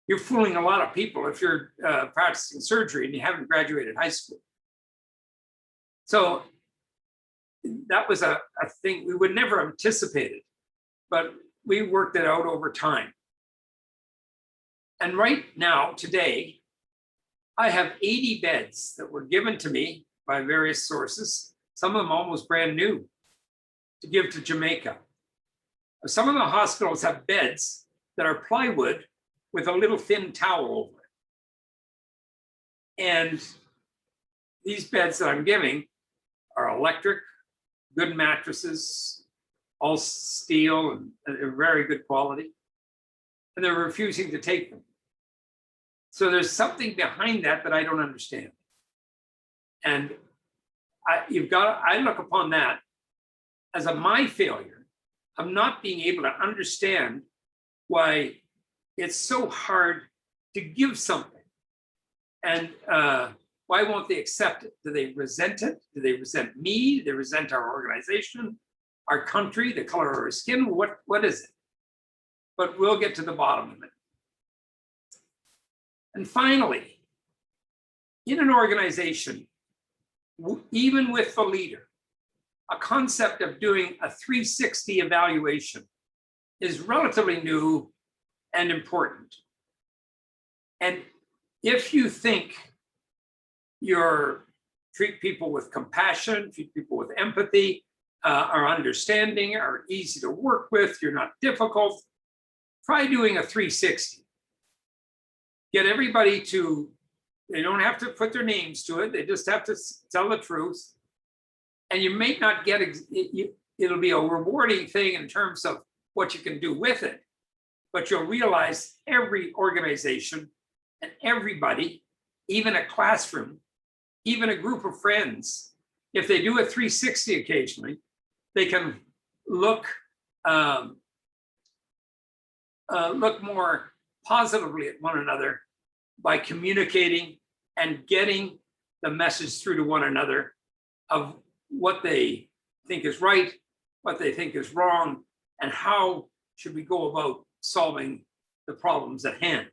You're fooling a lot of people if you're practicing surgery and you haven't graduated high school. So that was a thing we would never have anticipated, but we worked it out over time. And right now, today, I have 80 beds that were given to me by various sources, some of them almost brand new, to give to Jamaica. Some of the hospitals have beds that are plywood with a little thin towel over it. And these beds that I'm giving are electric, good mattresses, all steel and very good quality. And they're refusing to take them. So there's something behind that I don't understand. And I look upon that as my failure of not being able to understand why it's so hard to give something. And why won't they accept it? Do they resent it? Do they resent me? Do they resent our organization, our country, the color of our skin? What is it? But we'll get to the bottom of it. And finally, in an organization, even with the leader, a concept of doing a 360 evaluation is relatively new and important. And if you think you're treat people with compassion, treat people with empathy, are understanding, are easy to work with, you're not difficult, try doing a 360. Get everybody to, they don't have to put their names to it, they just have to tell the truth. And you may not get, it'll be a rewarding thing in terms of what you can do with it, but you'll realize every organization and everybody, even a classroom, even a group of friends, if they do a 360 occasionally, they can look more positively at one another by communicating and getting the message through to one another of what they think is right, what they think is wrong, and how should we go about solving the problems at hand.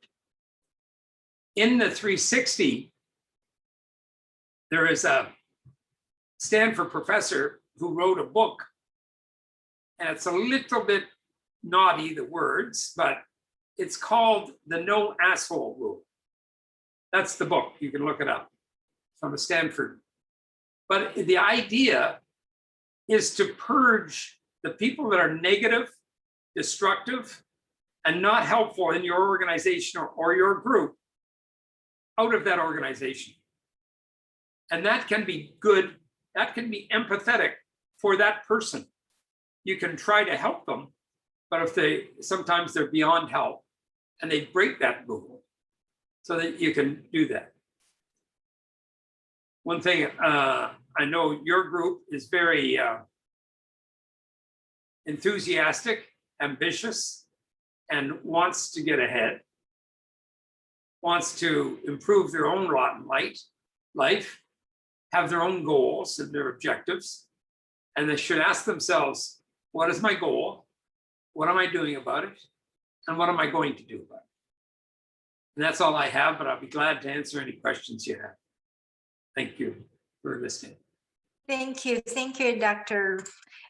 In the 360, there is a Stanford professor who wrote a book, and it's a little bit naughty, the words, but it's called The No Asshole Rule. That's the book, you can look it up, from a Stanford. But the idea is to purge the people that are negative, destructive, and not helpful in your organization or your group out of that organization. And that can be good, that can be empathetic for that person. You can try to help them, but if sometimes they're beyond help and they break that rule, so that you can do that. One thing, I know your group is very enthusiastic, ambitious, and wants to get ahead, wants to improve their own lot in life, have their own goals and their objectives, and they should ask themselves, what is my goal? What am I doing about it? And what am I going to do about it? And that's all I have, but I'll be glad to answer any questions you have. Thank you for listening. Thank you, Dr.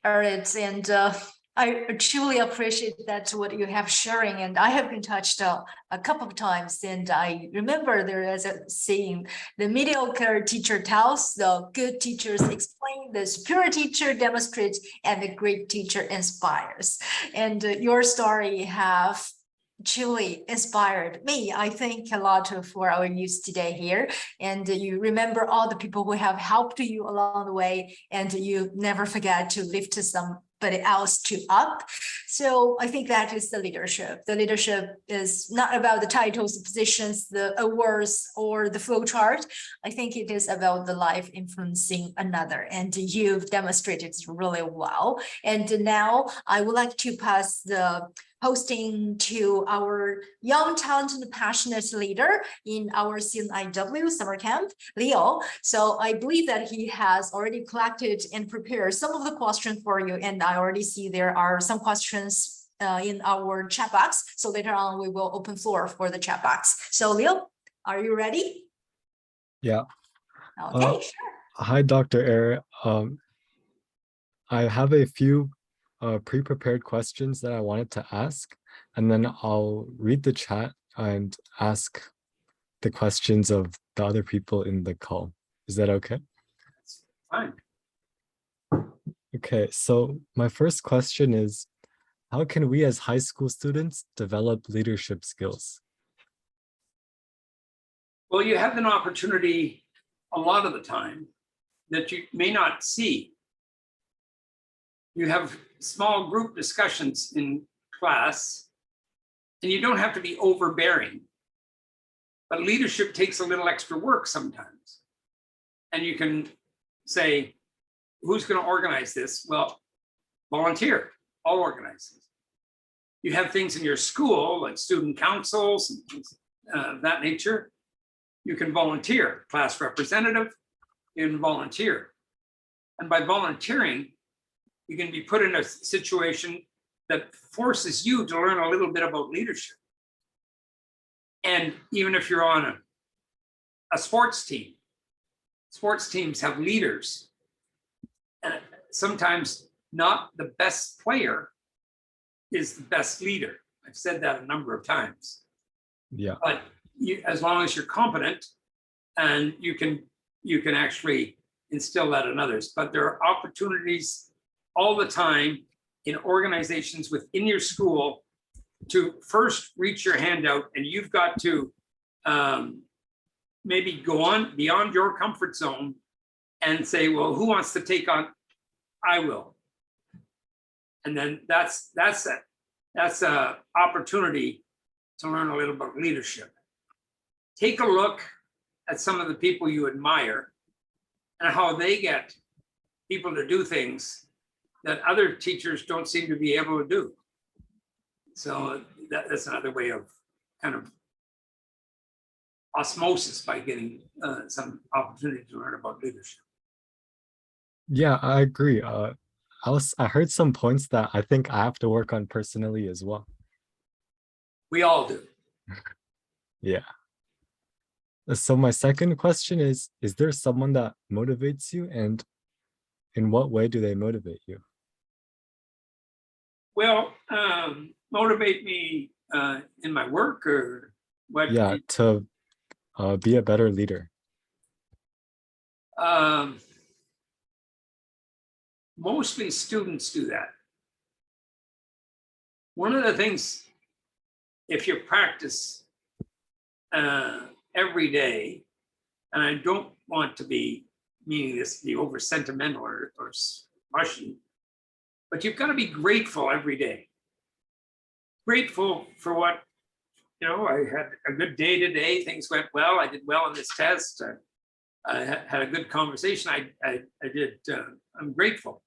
Errett, and I truly appreciate that what you have sharing, and I have been touched a couple of times, and I remember there is a saying, the mediocre teacher tells, the good teachers explain, the superior teacher demonstrates, and the great teacher inspires. And your story have truly inspired me. I think a lot for our youth today here, and you remember all the people who have helped you along the way, and you never forget to lift somebody else up. So I think that is the leadership. The leadership is not about the titles, positions, the awards, or the flow chart. I think it is about the life influencing another, and you've demonstrated really well. And now I would like to pass the hosting to our young, talented, passionate leader in our CNIW summer camp, Leo. So I believe that he has already collected and prepared some of the questions for you. And I already see there are some questions in our chat box. So later on, we will open floor for the chat box. So Leo, are you ready? Yeah. Okay, sure. Hi, Dr. Errett. I have a few pre-prepared questions that I wanted to ask, and then I'll read the chat and ask the questions of the other people in the call. Is that okay? Fine. Okay, so my first question is, how can we as high school students develop leadership skills? Well, you have an opportunity a lot of the time that you may not see. You have small group discussions in class, and you don't have to be overbearing, but leadership takes a little extra work sometimes. And you can say, who's going to organize this? Well, volunteer, I'll organize this. You have things in your school like student councils and things of that nature. You can volunteer, class representative, you can volunteer. And by volunteering, you can be put in a situation that forces you to learn a little bit about leadership. And even if you're on a sports team, sports teams have leaders. And sometimes not the best player is the best leader. I've said that a number of times. Yeah. But as long as you're competent and you can actually instill that in others. But there are opportunities all the time in organizations within your school to first reach your hand out, and you've got to maybe go on beyond your comfort zone and say, well, who wants to take on? I will. And then that's a opportunity to learn a little about leadership. Take a look at some of the people you admire and how they get people to do things that other teachers don't seem to be able to do. So that's another way of kind of osmosis by getting some opportunity to learn about leadership. Yeah, I agree. I heard some points that I think I have to work on personally as well. We all do. Yeah. So my second question is there someone that motivates you, and in what way do they motivate you? Well, motivate me in my work, or what? Yeah, to be a better leader. Mostly students do that. One of the things, if you practice every day, and I don't want to be meaning this to be over sentimental or mushy, but you've got to be grateful every day. Grateful for what, I had a good day today, things went well, I did well on this test, I had a good conversation, I did, I'm grateful.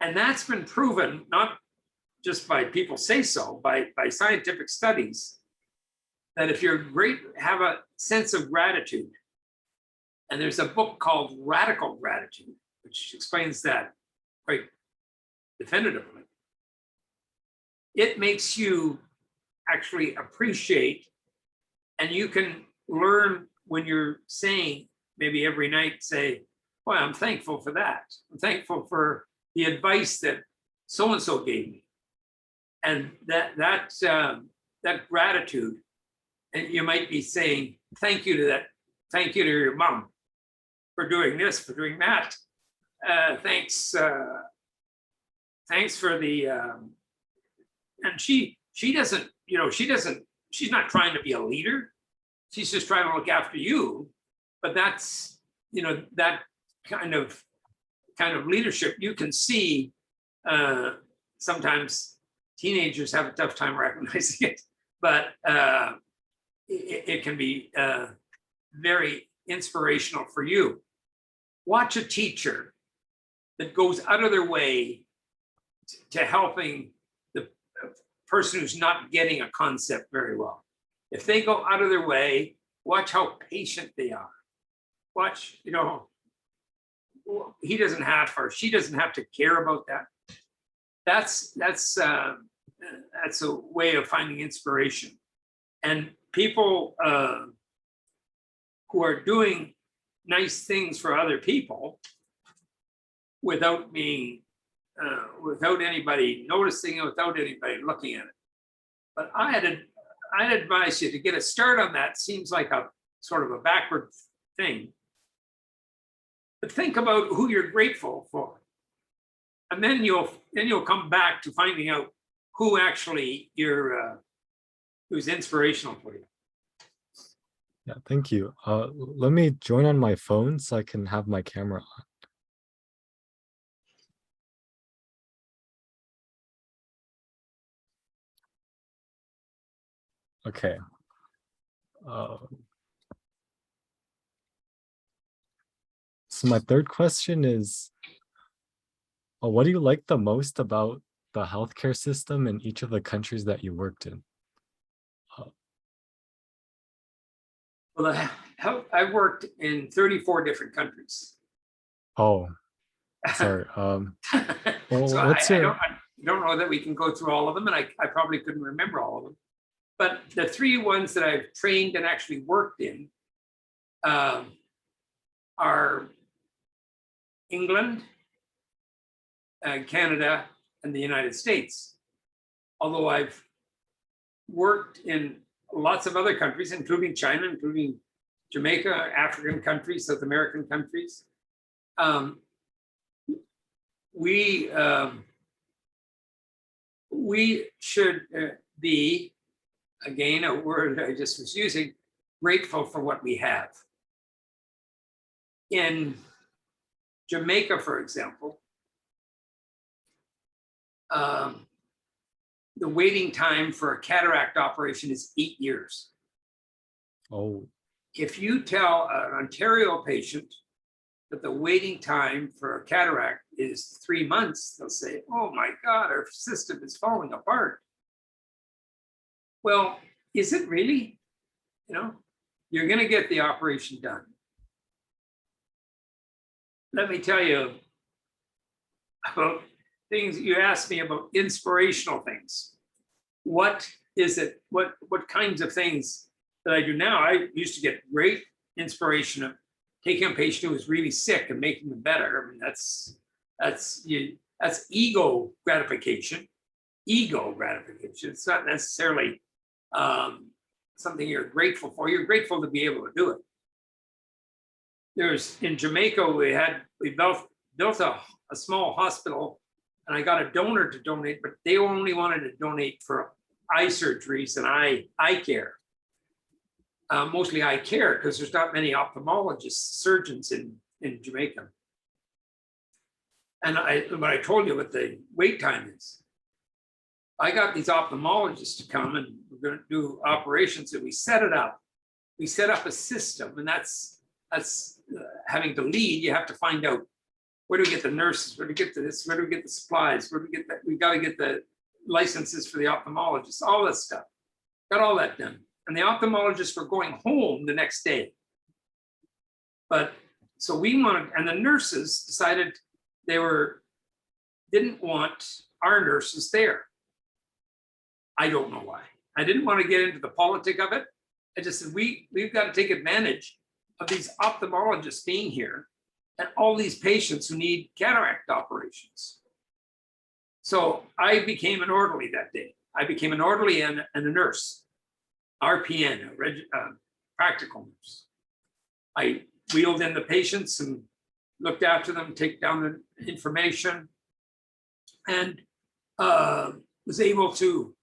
And that's been proven, not just by people say so, by scientific studies, that if you're great, have a sense of gratitude. And there's a book called Radical Gratitude, which explains that quite definitively. It makes you actually appreciate, and you can learn when you're saying, maybe every night, say, well, I'm thankful for that. I'm thankful for the advice that so-and-so gave me. And that gratitude, and you might be saying, thank you to your mom for doing this, for doing that. Thanks for the, and she doesn't, she's not trying to be a leader. She's just trying to look after you. But that's, that kind of leadership you can see. Sometimes teenagers have a tough time recognizing it, but it can be very inspirational for you. Watch a teacher that goes out of their way to helping the person who's not getting a concept very well. If they go out of their way, watch how patient they are. Watch, he doesn't have, or she doesn't have to care about that. That's a way of finding inspiration. And people who are doing nice things for other people without being, without anybody noticing it, without anybody looking at it. But I'd advise you to get a start on that. Seems like a sort of a backward thing. But think about who you're grateful for. And then you'll come back to finding out who actually who's inspirational for you. Yeah, thank you. Let me join on my phone so I can have my camera on. Okay. So my third question is, what do you like the most about the healthcare system in each of the countries that you worked in? Well, I worked in 34 different countries. Oh, sorry. Well, So what's I don't know that we can go through all of them, and I probably couldn't remember all of them. But the three ones that I've trained and actually worked in, are England, Canada, and the United States. Although I've worked in lots of other countries, including China, including Jamaica, African countries, South American countries. We should be, again, a word I just was using, grateful for what we have. In Jamaica, for example, the waiting time for a cataract operation is 8 years. Oh, If you tell an Ontario patient that the waiting time for a cataract is 3 months, they'll say, oh my God, our system is falling apart. Well, is it really? You know, you're going to get the operation done. Let me tell you about things you asked me about, inspirational things. What is it? What kinds of things that I do now? I used to get great inspiration of taking a patient who was really sick and making them better. I mean, that's ego gratification. Ego gratification. It's not necessarily something you're grateful for. You're grateful to be able to do it. There's in Jamaica, we built a small hospital, and I got a donor to donate, but they only wanted to donate for eye surgeries and eye care. Mostly eye care, because there's not many ophthalmologists, surgeons in Jamaica. And what I told you what the wait time is, I got these ophthalmologists to come, and we're going to do operations, and we set it up. We set up a system, and that's having to lead. You have to find out, where do we get the nurses? Where do we get this? Where do we get the supplies? Where do we get that? We got to get the licenses for the ophthalmologists, all this stuff. Got all that done. And the ophthalmologists were going home the next day. But so we wanted, and the nurses decided didn't want our nurses there. I don't know why. I didn't want to get into the politic of it. I just said, we've got to take advantage of these ophthalmologists being here and all these patients who need cataract operations. So I became an orderly that day. I became an orderly and a nurse, RPN, a practical nurse. I wheeled in the patients and looked after them, take down the information, and was able to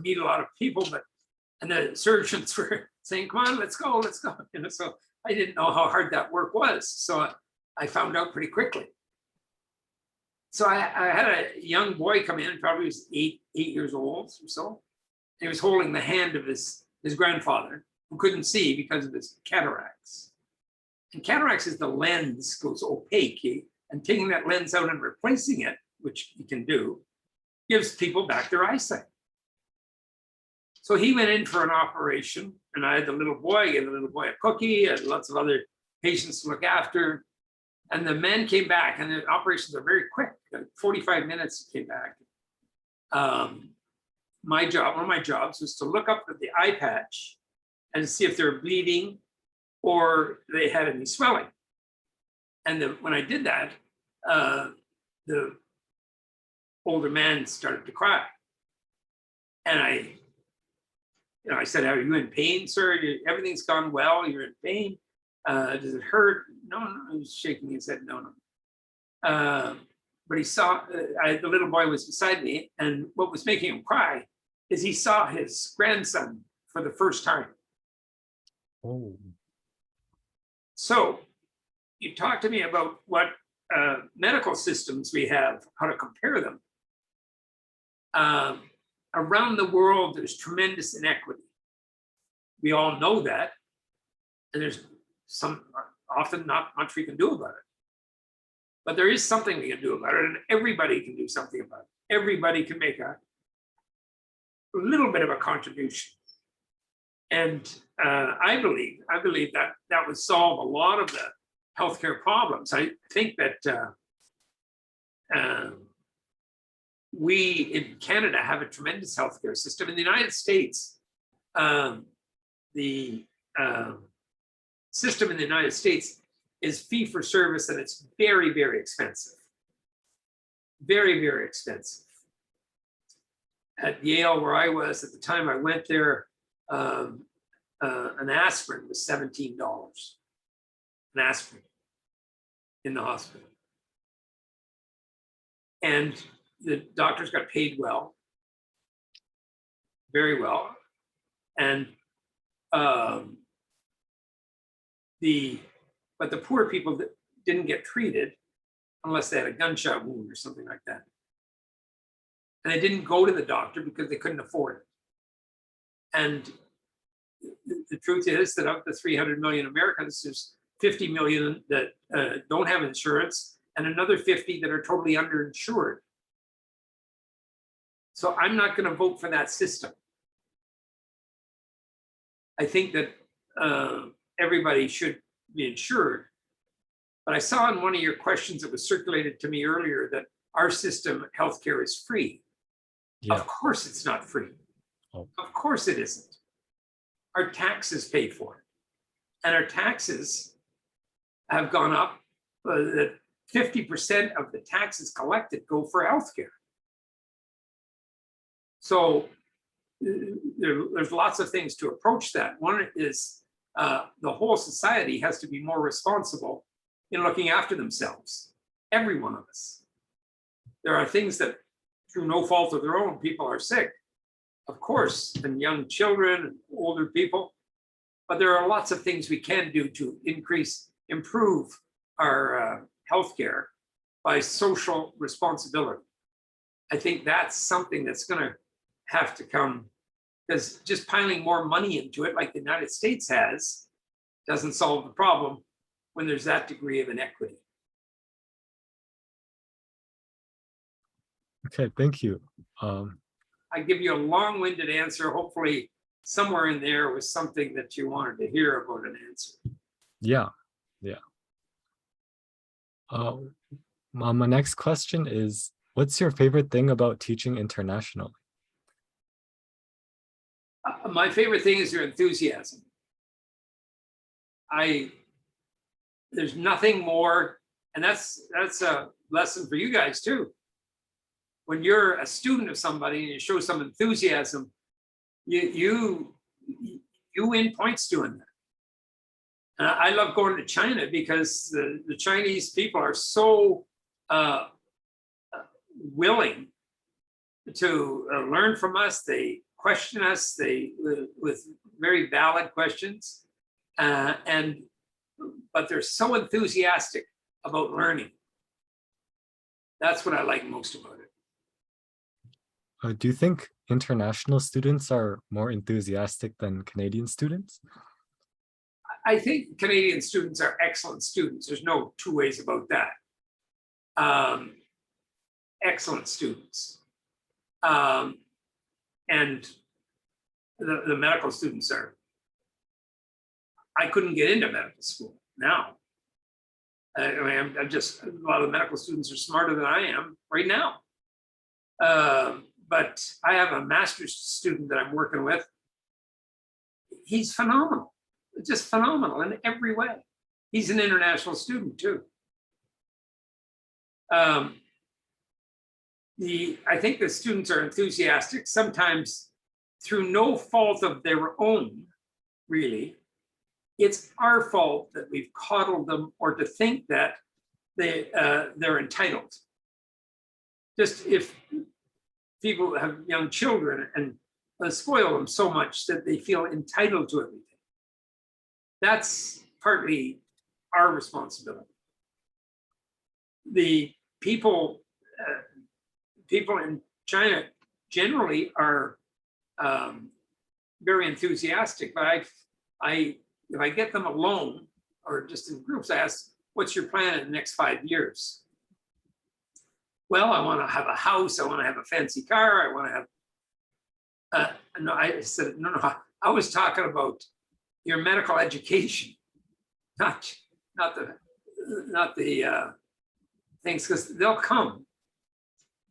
meet a lot of people, and the surgeons were saying, come on, let's go. You know, so I didn't know how hard that work was. So I found out pretty quickly. So I had a young boy come in, probably was eight years old or so. He was holding the hand of his grandfather, who couldn't see because of his cataracts. And cataracts is the lens goes opaque, and taking that lens out and replacing it, which you can do, gives people back their eyesight. So he went in for an operation, and I had the little boy, I gave the little boy a cookie, and lots of other patients to look after. And the men came back, and the operations are very quick, 45 minutes came back. One of my jobs was to look up at the eye patch and see if they're bleeding or they had any swelling. And when I did that, the older man started to cry. And I said, are you in pain, sir? Everything's gone well, you're in pain. Does it hurt? No, he was shaking his head, no. But he saw, the little boy was beside me, and what was making him cry is he saw his grandson for the first time. oh, So you talk to me about what medical systems we have, how to compare them. Around the world, there's tremendous inequity. We all know that, and there's often not much we can do about it. But there is something we can do about it, and everybody can do something about it. Everybody can make a little bit of a contribution. And I believe that would solve a lot of the healthcare problems. I think that we in Canada have a tremendous healthcare system. In the United States, the system in the United States is fee for service, and it's very, very expensive. Very, very expensive. At Yale, where I was at the time I went there, an aspirin was $17. An aspirin in the hospital. And the doctors got paid well, very well. And but the poor people that didn't get treated unless they had a gunshot wound or something like that. And they didn't go to the doctor because they couldn't afford it. And the truth is that of the 300 million Americans, there's 50 million that don't have insurance and another 50 that are totally underinsured. So I'm not going to vote for that system. I think that everybody should be insured. But I saw in one of your questions that was circulated to me earlier that our system, healthcare, is free. Yeah. Of course it's not free. Oh. Of course it isn't. Our taxes pay for it. And our taxes have gone up. 50% of the taxes collected go for healthcare. So there's lots of things to approach that. One is the whole society has to be more responsible in looking after themselves. Every one of us. There are things that through no fault of their own, people are sick, of course, and young children, and older people, but there are lots of things we can do to improve our healthcare by social responsibility. I think that's something that's going to have to come, because just piling more money into it like the United States has doesn't solve the problem when there's that degree of inequity. Okay, thank you. I give you a long-winded answer. Hopefully somewhere in there was something that you wanted to hear about an answer. Yeah. My next question is, what's your favorite thing about teaching internationally? My favorite thing is your enthusiasm. There's nothing more, and that's a lesson for you guys too. When you're a student of somebody and you show some enthusiasm, you win points doing that. And I love going to China because the Chinese people are so willing to learn from us. They question us with very valid questions, but they're so enthusiastic about learning. That's what I like most about it. Do you think international students are more enthusiastic than Canadian students? I think Canadian students are excellent students. There's no two ways about that. Excellent students. And the medical students are, I couldn't get into medical school now. I mean, I'm just, a lot of medical students are smarter than I am right now. But I have a master's student that I'm working with. He's phenomenal, just phenomenal in every way. He's an international student too. I think the students are enthusiastic, sometimes through no fault of their own, really. It's our fault that we've coddled them or to think that they're entitled. Just if people have young children and spoil them so much that they feel entitled to everything. That's partly our responsibility. The people in China generally are very enthusiastic, but if I get them alone or just in groups, I ask, what's your plan in the next 5 years? Well, I want to have a house. I want to have a fancy car. I want to have. No, I said no. I was talking about your medical education, not the things, because they'll come.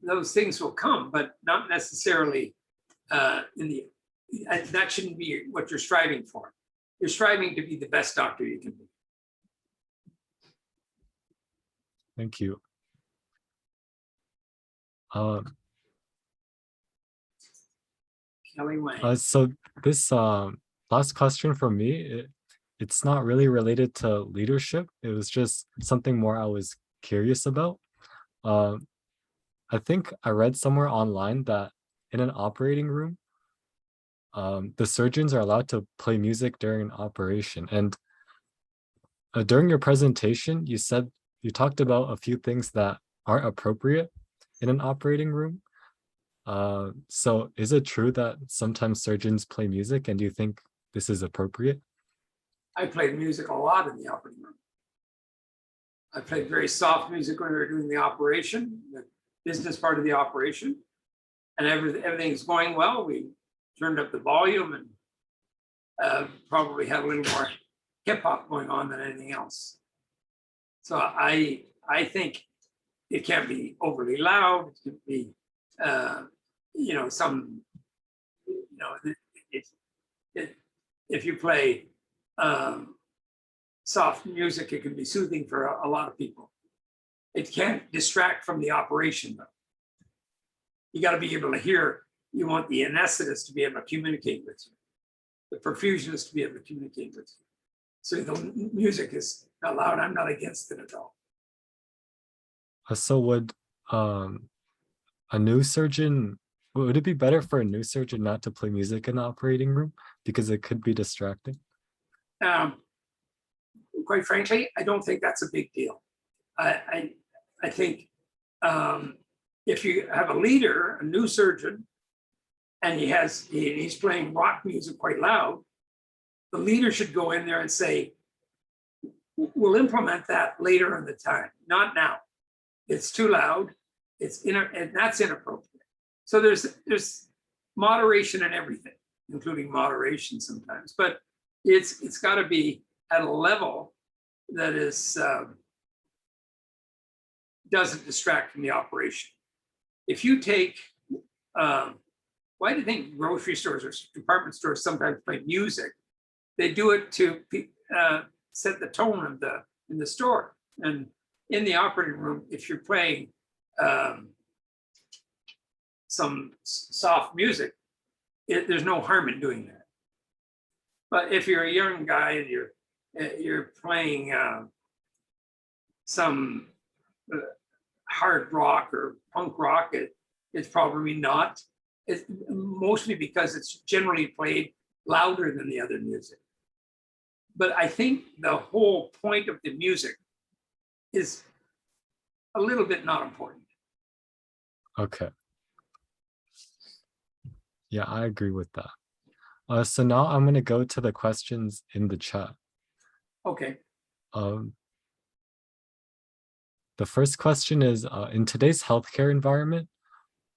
Those things will come, but not necessarily that shouldn't be what you're striving for. you're striving to be the best doctor you can be. Thank you. Kelly Wang. So this last question from me, it's not really related to leadership. It was just something more I was curious about. I think I read somewhere online that in an operating room, the surgeons are allowed to play music during an operation. And during your presentation, you talked about a few things that aren't appropriate in an operating room. So is it true that sometimes surgeons play music, and do you think this is appropriate? I played music a lot in the operating room. I played very soft music when we were doing the operation, the business part of the operation, and everything's going well. We turned up the volume and probably had a little more hip hop going on than anything else. So I think it can't be overly loud. It can be, if you play soft music, it can be soothing for a lot of people. It can't distract from the operation, though. You got to be able to hear. You want the anesthetist to be able to communicate with you, the perfusionist to be able to communicate with you. So the music is not loud. I'm not against it at all. So would a new surgeon, would it be better for a new surgeon not to play music in the operating room because it could be distracting? Quite frankly, I don't think that's a big deal. I think if you have a leader, a new surgeon, and he's playing rock music quite loud, the leader should go in there and say, we'll implement that later in the time, not now. It's too loud. And that's inappropriate. So there's moderation in everything, including moderation sometimes, but it's got to be at a level that is doesn't distract from the operation. If you take, why do you think grocery stores or department stores sometimes play music? They do it to set the tone of in the store. And in the operating room, if you're playing some soft music, there's no harm in doing that. But if you're a young guy and you're playing some hard rock or punk rock, it's probably not. It's mostly because it's generally played louder than the other music. But I think the whole point of the music is a little bit not important. Okay. Yeah, I agree with that. So now I'm going to go to the questions in the chat. Okay. The first question is, in today's healthcare environment,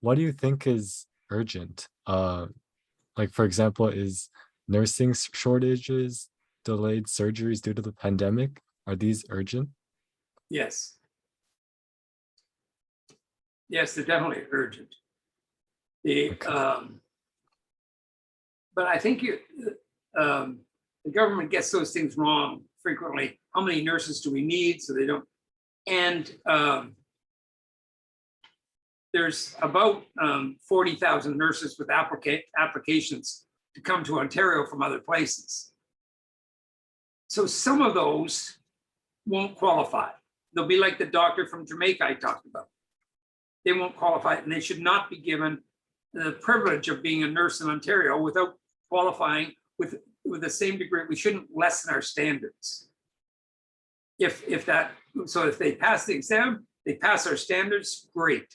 what do you think is urgent? Like, for example, is nursing shortages, delayed surgeries due to the pandemic, are these urgent? Yes. Yes, they're definitely urgent. But I think the government gets those things wrong frequently. How many nurses do we need? So they don't. And there's about 40,000 nurses with applications to come to Ontario from other places. So some of those won't qualify. They'll be like the doctor from Jamaica I talked about. They won't qualify, and they should not be given the privilege of being a nurse in Ontario without qualifying with the same degree. We shouldn't lessen our standards. If they pass the exam, they pass our standards, great.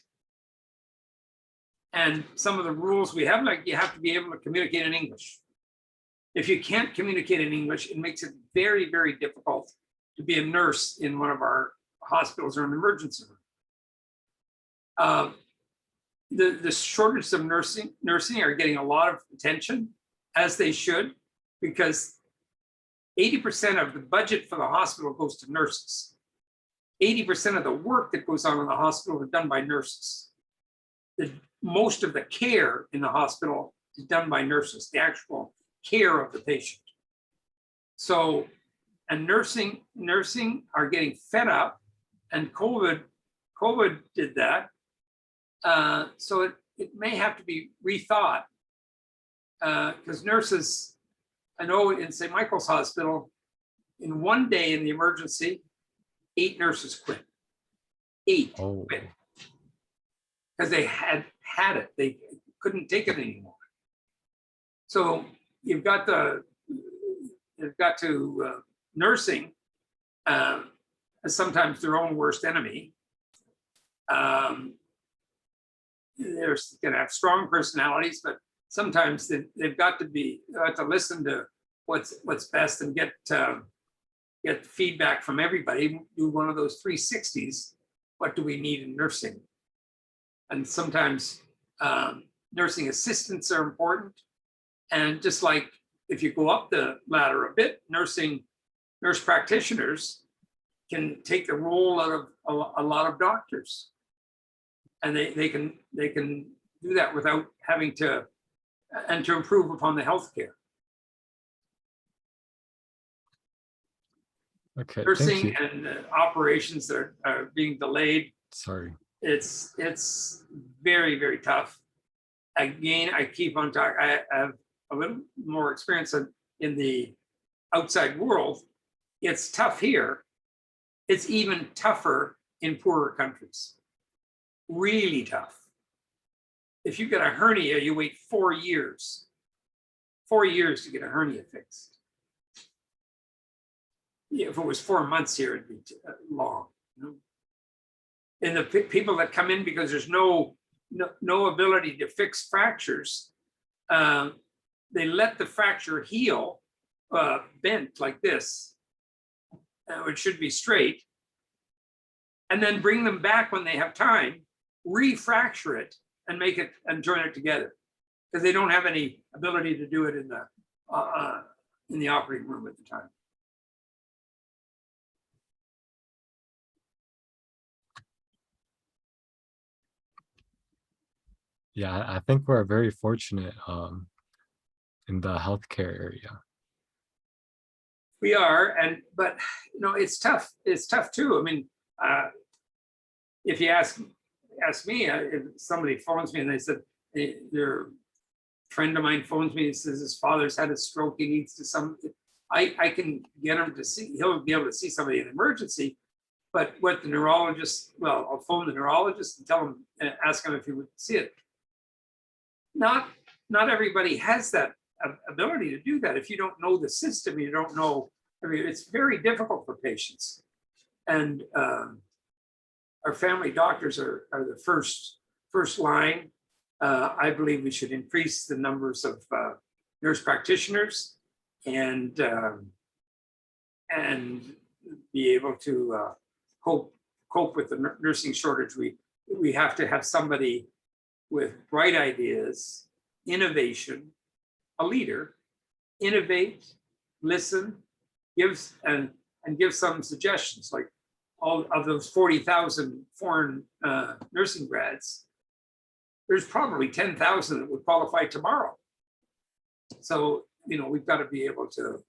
And some of the rules we have, like you have to be able to communicate in English. If you can't communicate in English, it makes it very, very difficult to be a nurse in one of our hospitals or an emergency room. The shortage of nursing are getting a lot of attention, as they should, because 80% of the budget for the hospital goes to nurses. 80% of the work that goes on in the hospital is done by nurses. Most of the care in the hospital is done by nurses, the actual care of the patient. So, and nursing are getting fed up, and COVID did that. So it may have to be rethought, because nurses, I know in St. Michael's Hospital, in one day in the emergency, 8 nurses quit. 8 quit. Because they had it. They couldn't take it anymore. So you've got to nursing as sometimes their own worst enemy. They're going to have strong personalities, but sometimes they've got to listen to what's best and get feedback from everybody. Do one of those 360s. What do we need in nursing? And sometimes nursing assistants are important. And just like if you go up the ladder a bit, nurse practitioners can take the role out of a lot of doctors. And they can do that without having to, and to improve upon the healthcare. Okay, nursing and operations that are being delayed. Sorry. It's very, very tough. Again, I keep on talking. I have a little more experience in the outside world. It's tough here. It's even tougher in poorer countries. Really tough. If you get a hernia, you wait 4 years. 4 years to get a hernia fixed. Yeah, if it was 4 months here, it'd be long. You know? And the people that come in because there's no ability to fix fractures, they let the fracture heal, bent like this, which should be straight, and then bring them back when they have time, refracture it, and make it and join it together, because they don't have any ability to do it in the operating room at the time. Yeah, I think we're very fortunate in the healthcare area. We are, but you know, it's tough. It's tough too. I mean, if you ask me, if somebody phones me and they said their friend of mine phones me and says his father's had a stroke, he needs to I can get him to see. He'll be able to see somebody in an emergency. But what the neurologist, well, I'll phone the neurologist and tell him, ask him if he would see it. Not everybody has that ability to do that. If you don't know the system, you don't know. I mean, it's very difficult for patients. And our family doctors are the first line. I believe we should increase the numbers of nurse practitioners and be able to cope with the nursing shortage. We have to have somebody with bright ideas, innovation, a leader, innovate, listen, give some suggestions. Like all of those 40,000 foreign nursing grads, there's probably 10,000 that would qualify tomorrow. So, you know, we've got to be able to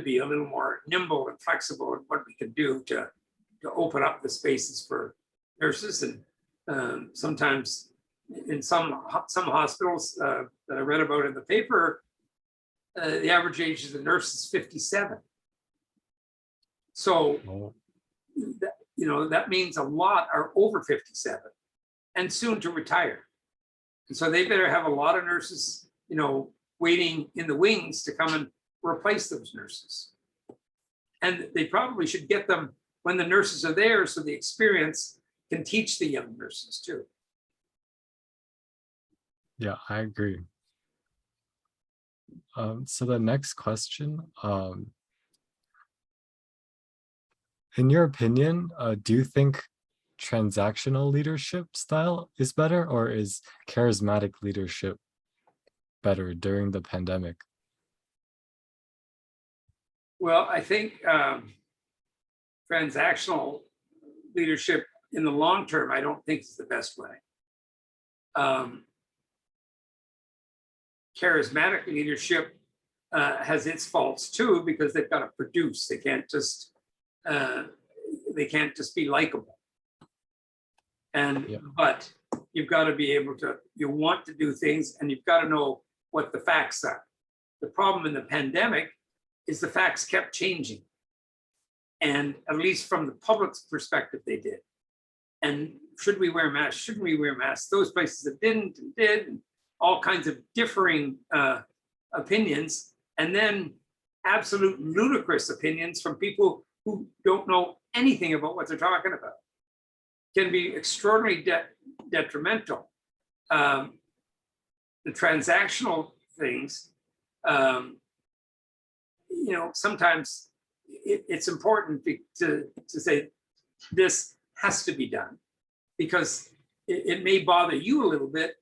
be a little more nimble and flexible in what we can do to open up the spaces for nurses. And sometimes in some hospitals that I read about in the paper, the average age of the nurse is 57. So, you know, that means a lot are over 57 and soon to retire. And so they better have a lot of nurses, you know, waiting in the wings to come and replace those nurses. And they probably should get them when the nurses are there, so the experience can teach the young nurses too. Yeah, I agree. So the next question, in your opinion, do you think transactional leadership style is better, or is charismatic leadership better during the pandemic? Well, I think transactional leadership in the long term, I don't think is the best way. Charismatic leadership has its faults too, because they've got to produce. They can't just be likable. And but you've got to be able to, you want to do things, and you've got to know what the facts are. The problem in the pandemic is the facts kept changing. And at least from the public's perspective, they did. And should we wear masks? Shouldn't we wear masks? Those places that didn't and did, and all kinds of differing opinions. And then absolute ludicrous opinions from people who don't know anything about what they're talking about. Can be extraordinarily detrimental. The transactional things, you know, sometimes it's important to say this has to be done, because it may bother you a little bit,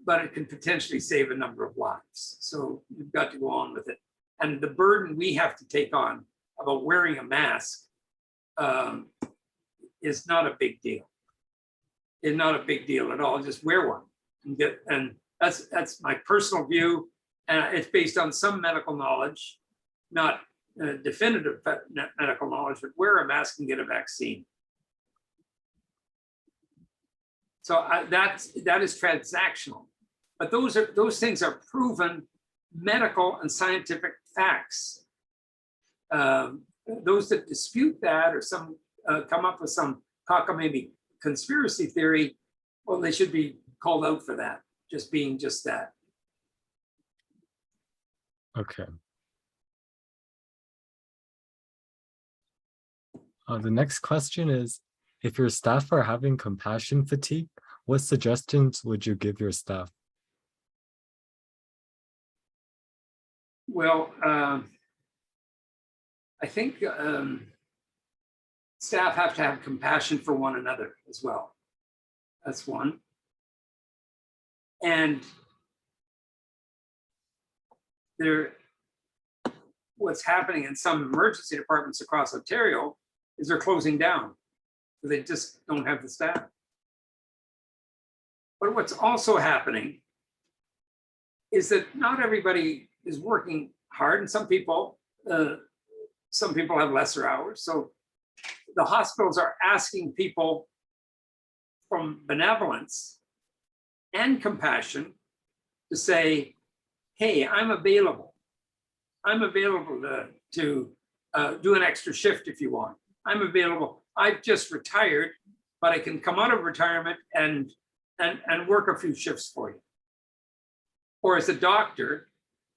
but it can potentially save a number of lives. So you've got to go on with it. And the burden we have to take on about wearing a mask is not a big deal. It's not a big deal at all. Just wear one and that's my personal view. It's based on some medical knowledge, not definitive medical knowledge, but wear a mask and get a vaccine. So that is transactional, but those things are proven medical and scientific facts. Those that dispute that, or some come up with some cockamamie conspiracy theory, well, they should be called out for that, just being just that. Okay. The next question is, if your staff are having compassion fatigue, what suggestions would you give your staff? Well, I think staff have to have compassion for one another as well. That's one. And what's happening in some emergency departments across Ontario is they're closing down. They just don't have the staff. But what's also happening is that not everybody is working hard, and some people have lesser hours. So the hospitals are asking people from benevolence and compassion to say, hey, I'm available. I'm available to do an extra shift if you want. I'm available. I've just retired, but I can come out of retirement and work a few shifts for you. Or as a doctor,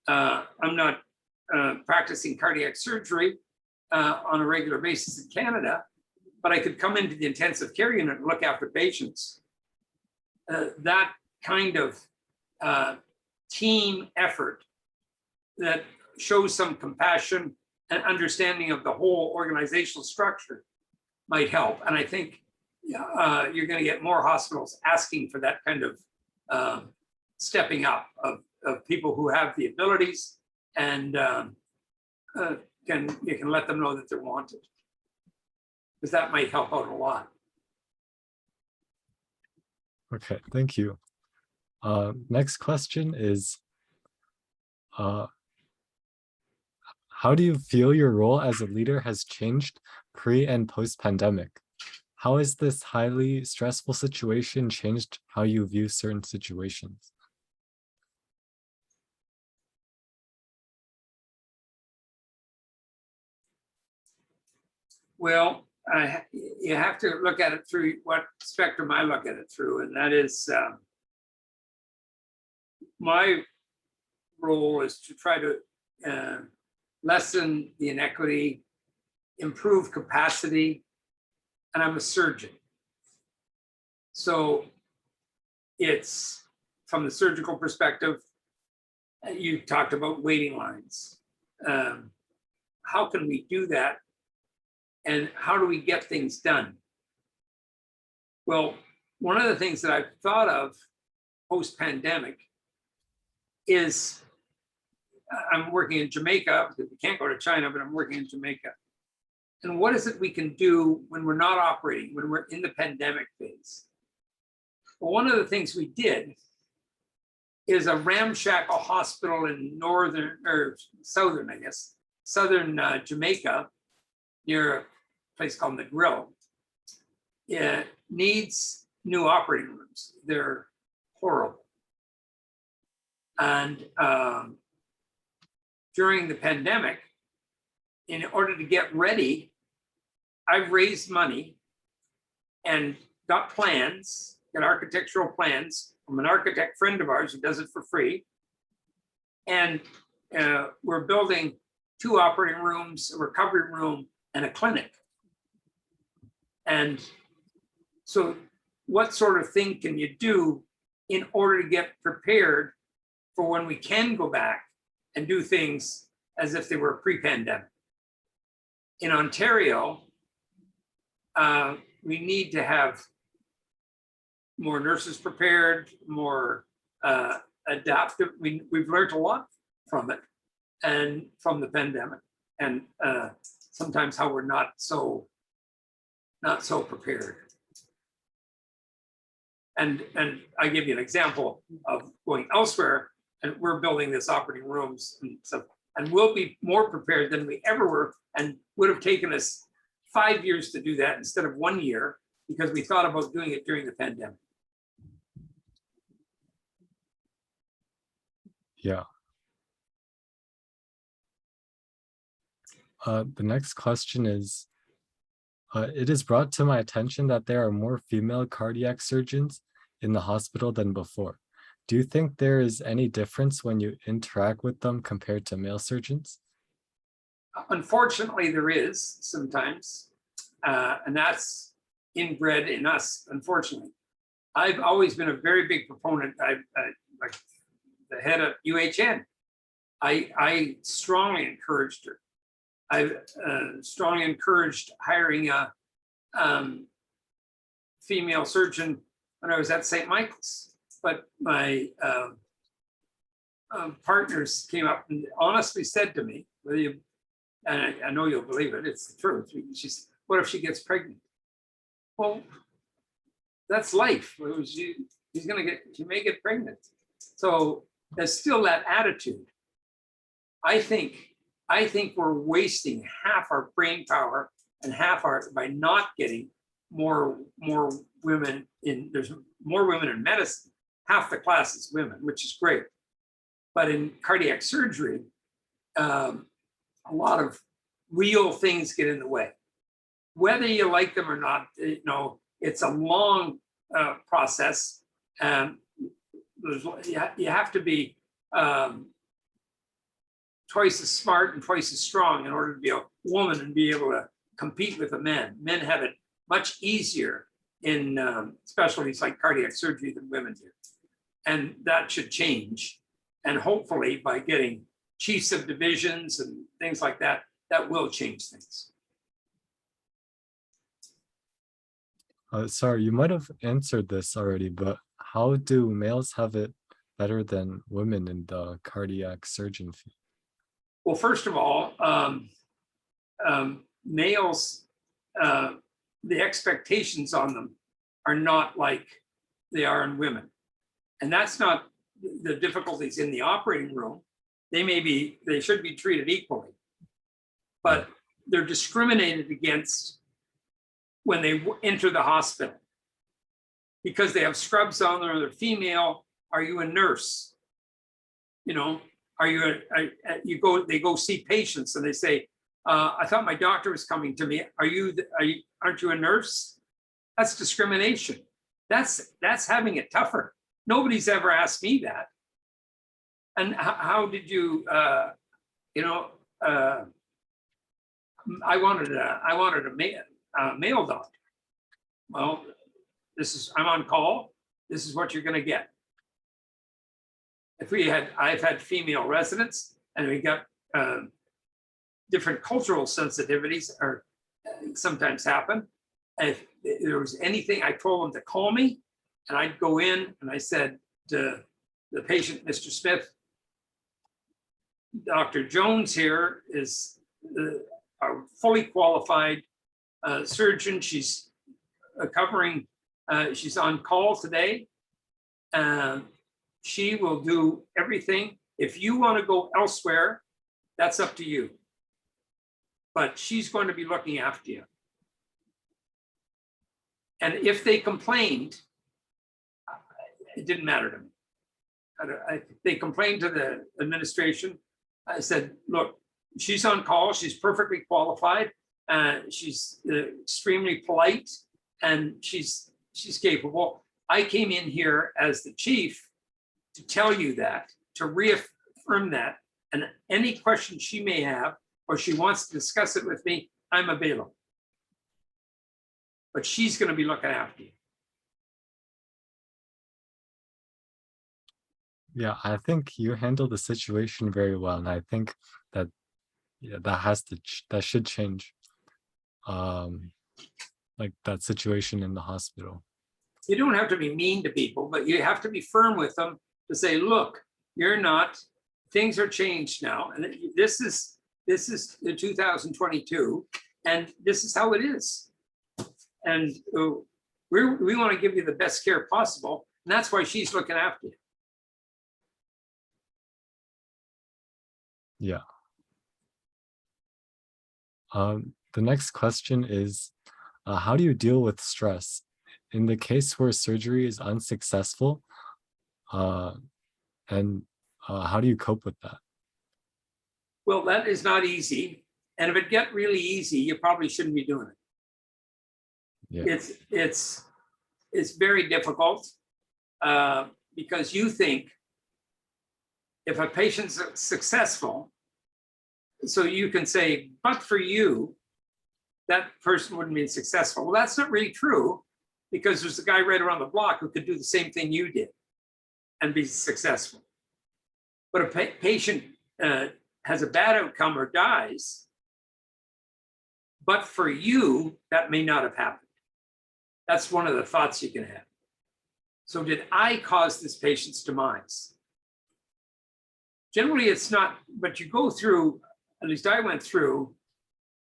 I'm not practicing cardiac surgery on a regular basis in Canada, but I could come into the intensive care unit and look after patients. That kind of team effort that shows some compassion and understanding of the whole organizational structure might help. And I think you're going to get more hospitals asking for that kind of stepping up of people who have the abilities, and you can let them know that they're wanted, because that might help out a lot. Okay, thank you. Next question is, how do you feel your role as a leader has changed pre and post pandemic? How has this highly stressful situation changed how you view certain situations? Well, you have to look at it through what spectrum I look at it through, and that is my role is to try to lessen the inequity, improve capacity, and I'm a surgeon. So it's from the surgical perspective. You talked about waiting lines. How can we do that? And how do we get things done? Well, one of the things that I've thought of post-pandemic is I'm working in Jamaica, because we can't go to China, but I'm working in Jamaica. And what is it we can do when we're not operating, when we're in the pandemic phase? Well, one of the things we did is a ramshackle hospital in northern or southern, I guess, southern Jamaica, near a place called the Grill. It needs new operating rooms. They're horrible. And during the pandemic, in order to get ready, I've raised money and got plans, got architectural plans from an architect friend of ours who does it for free. And we're building 2 operating rooms, a recovery room, and a clinic. And so what sort of thing can you do in order to get prepared for when we can go back and do things as if they were pre-pandemic? In Ontario, we need to have more nurses prepared, more adaptive. We've learned a lot from it and from the pandemic, and sometimes how we're not so prepared. And I give you an example of going elsewhere, and we're building this operating rooms and stuff, and we'll be more prepared than we ever were, and would have taken us 5 years to do that instead of 1 year, because we thought about doing it during the pandemic. Yeah. The next question is, it is brought to my attention that there are more female cardiac surgeons in the hospital than before. Do you think there is any difference when you interact with them compared to male surgeons? Unfortunately, there is sometimes, and that's inbred in us, unfortunately. I've always been a very big proponent. Like the head of UHN, I strongly encouraged her. I strongly encouraged hiring a female surgeon when I was at St. Michael's. But my partners came up and honestly said to me, and I know you'll believe it, it's the truth. She said, what if she gets pregnant? Well, that's life. She may get pregnant. So there's still that attitude. I think we're wasting half our brain power and by not getting more women in. There's more women in medicine. Half the class is women, which is great. But in cardiac surgery, a lot of real things get in the way. Whether you like them or not, it's a long process. You have to be twice as smart and twice as strong in order to be a woman and be able to compete with a man. Men have it much easier in specialties like cardiac surgery than women do. And that should change. And hopefully by getting chiefs of divisions and things like that, that will change things. Sorry, you might have answered this already, but how do males have it better than women in the cardiac surgeon field? Well, first of all, males, the expectations on them are not like they are in women. And that's not the difficulties in the operating room. They should be treated equally, but they're discriminated against when they enter the hospital because they have scrubs on or they're female. Are you a nurse? Are you they go see patients and they say, I thought my doctor was coming to me. Aren't you a nurse? That's discrimination. That's having it tougher. Nobody's ever asked me that. And how did you, I wanted a male doctor. Well, I'm on call. This is what you're going to get. I've had female residents, and we got different cultural sensitivities, or sometimes happen. And if there was anything, I told them to call me, and I'd go in and I said to the patient, Mr. Smith, Dr. Jones here is a fully qualified surgeon. She's she's on call today. She will do everything. If you want to go elsewhere, that's up to you. But she's going to be looking after you. And if they complained, it didn't matter to me. They complained to the administration. I said, look, she's on call. She's perfectly qualified. She's extremely polite, and she's capable. I came in here as the chief to tell you that, to reaffirm that, and any question she may have, or she wants to discuss it with me, I'm available. But she's going to be looking after you. Yeah, I think you handled the situation very well, and I think that that should change. Like that situation in the hospital. You don't have to be mean to people, but you have to be firm with them to say, look, you're not, things are changed now. And this is the 2022, and this is how it is. And we want to give you the best care possible. And that's why she's looking after you. Yeah. The next question is, how do you deal with stress in the case where surgery is unsuccessful? And how do you cope with that? Well, that is not easy. And if it get really easy, you probably shouldn't be doing it. Yeah. It's very difficult because you think if a patient's successful, so you can say, but for you, that person wouldn't be successful. Well, that's not really true, because there's a guy right around the block who could do the same thing you did and be successful. But a patient has a bad outcome or dies, but for you, that may not have happened. That's one of the thoughts you can have. So did I cause this patient's demise? Generally, it's not, but you go through, at least I went through,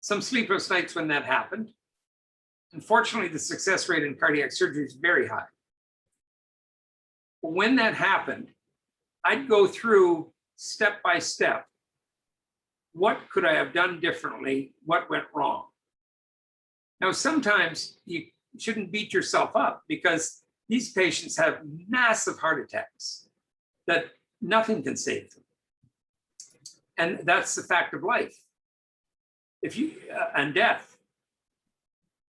some sleepless nights when that happened. Unfortunately, the success rate in cardiac surgery is very high. But when that happened, I'd go through step by step. What could I have done differently? What went wrong? Now, sometimes you shouldn't beat yourself up, because these patients have massive heart attacks that nothing can save them. And that's the fact of life. If you, and death.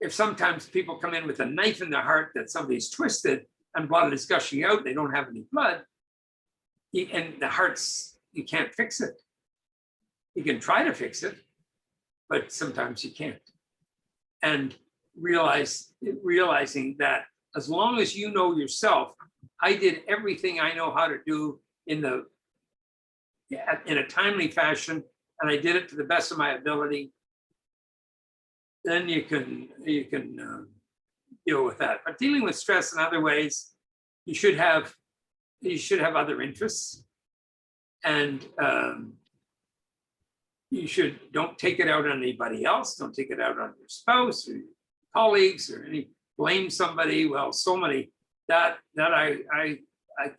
If sometimes people come in with a knife in their heart that somebody's twisted and blood is gushing out, they don't have any blood, and the heart's, you can't fix it. You can try to fix it, but sometimes you can't. And realizing that as long as you know yourself, I did everything I know how to do in a timely fashion, and I did it to the best of my ability, then you can deal with that. But dealing with stress in other ways, you should have other interests, and don't take it out on anybody else. Don't take it out on your spouse or your colleagues or blame somebody. Well, so many that I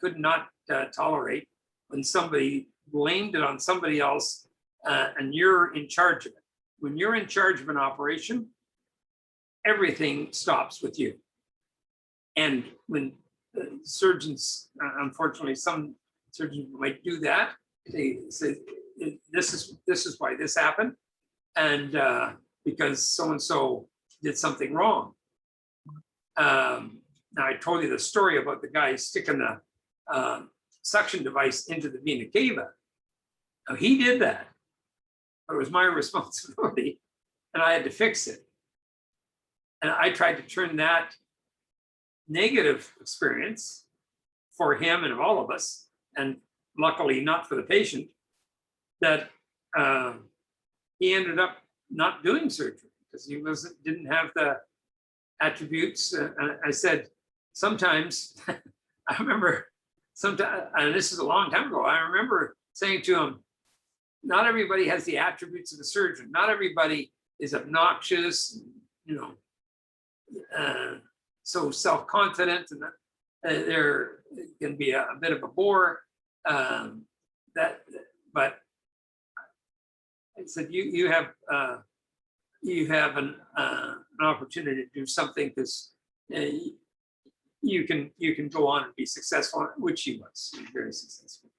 could not tolerate when somebody blamed it on somebody else, and you're in charge of it. When you're in charge of an operation, everything stops with you. And when surgeons, unfortunately, some surgeons might do that. They say, this is why this happened, and because so-and-so did something wrong. Now, I told you the story about the guy sticking the suction device into the vena cava. Now, he did that, but it was my responsibility, and I had to fix it. And I tried to turn that negative experience for him and all of us, and luckily not for the patient, that he ended up not doing surgery because he didn't have the attributes. I said, sometimes, I remember sometimes, and this is a long time ago, I remember saying to him, not everybody has the attributes of a surgeon. Not everybody is obnoxious, so self-confident. There can be a bit of a bore. But I said you have an opportunity to do something because you can go on and be successful, which he was. He was very successful.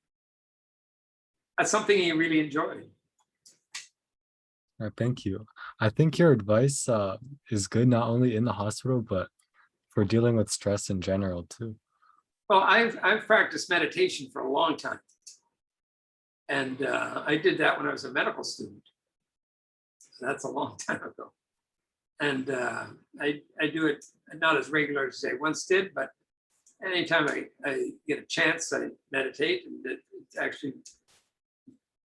That's something he really enjoyed. Thank you. I think your advice is good not only in the hospital, but for dealing with stress in general too. Well, I've practiced meditation for a long time. And I did that when I was a medical student. So that's a long time ago. And I do it not as regular as I once did, but anytime I get a chance, I meditate, and it actually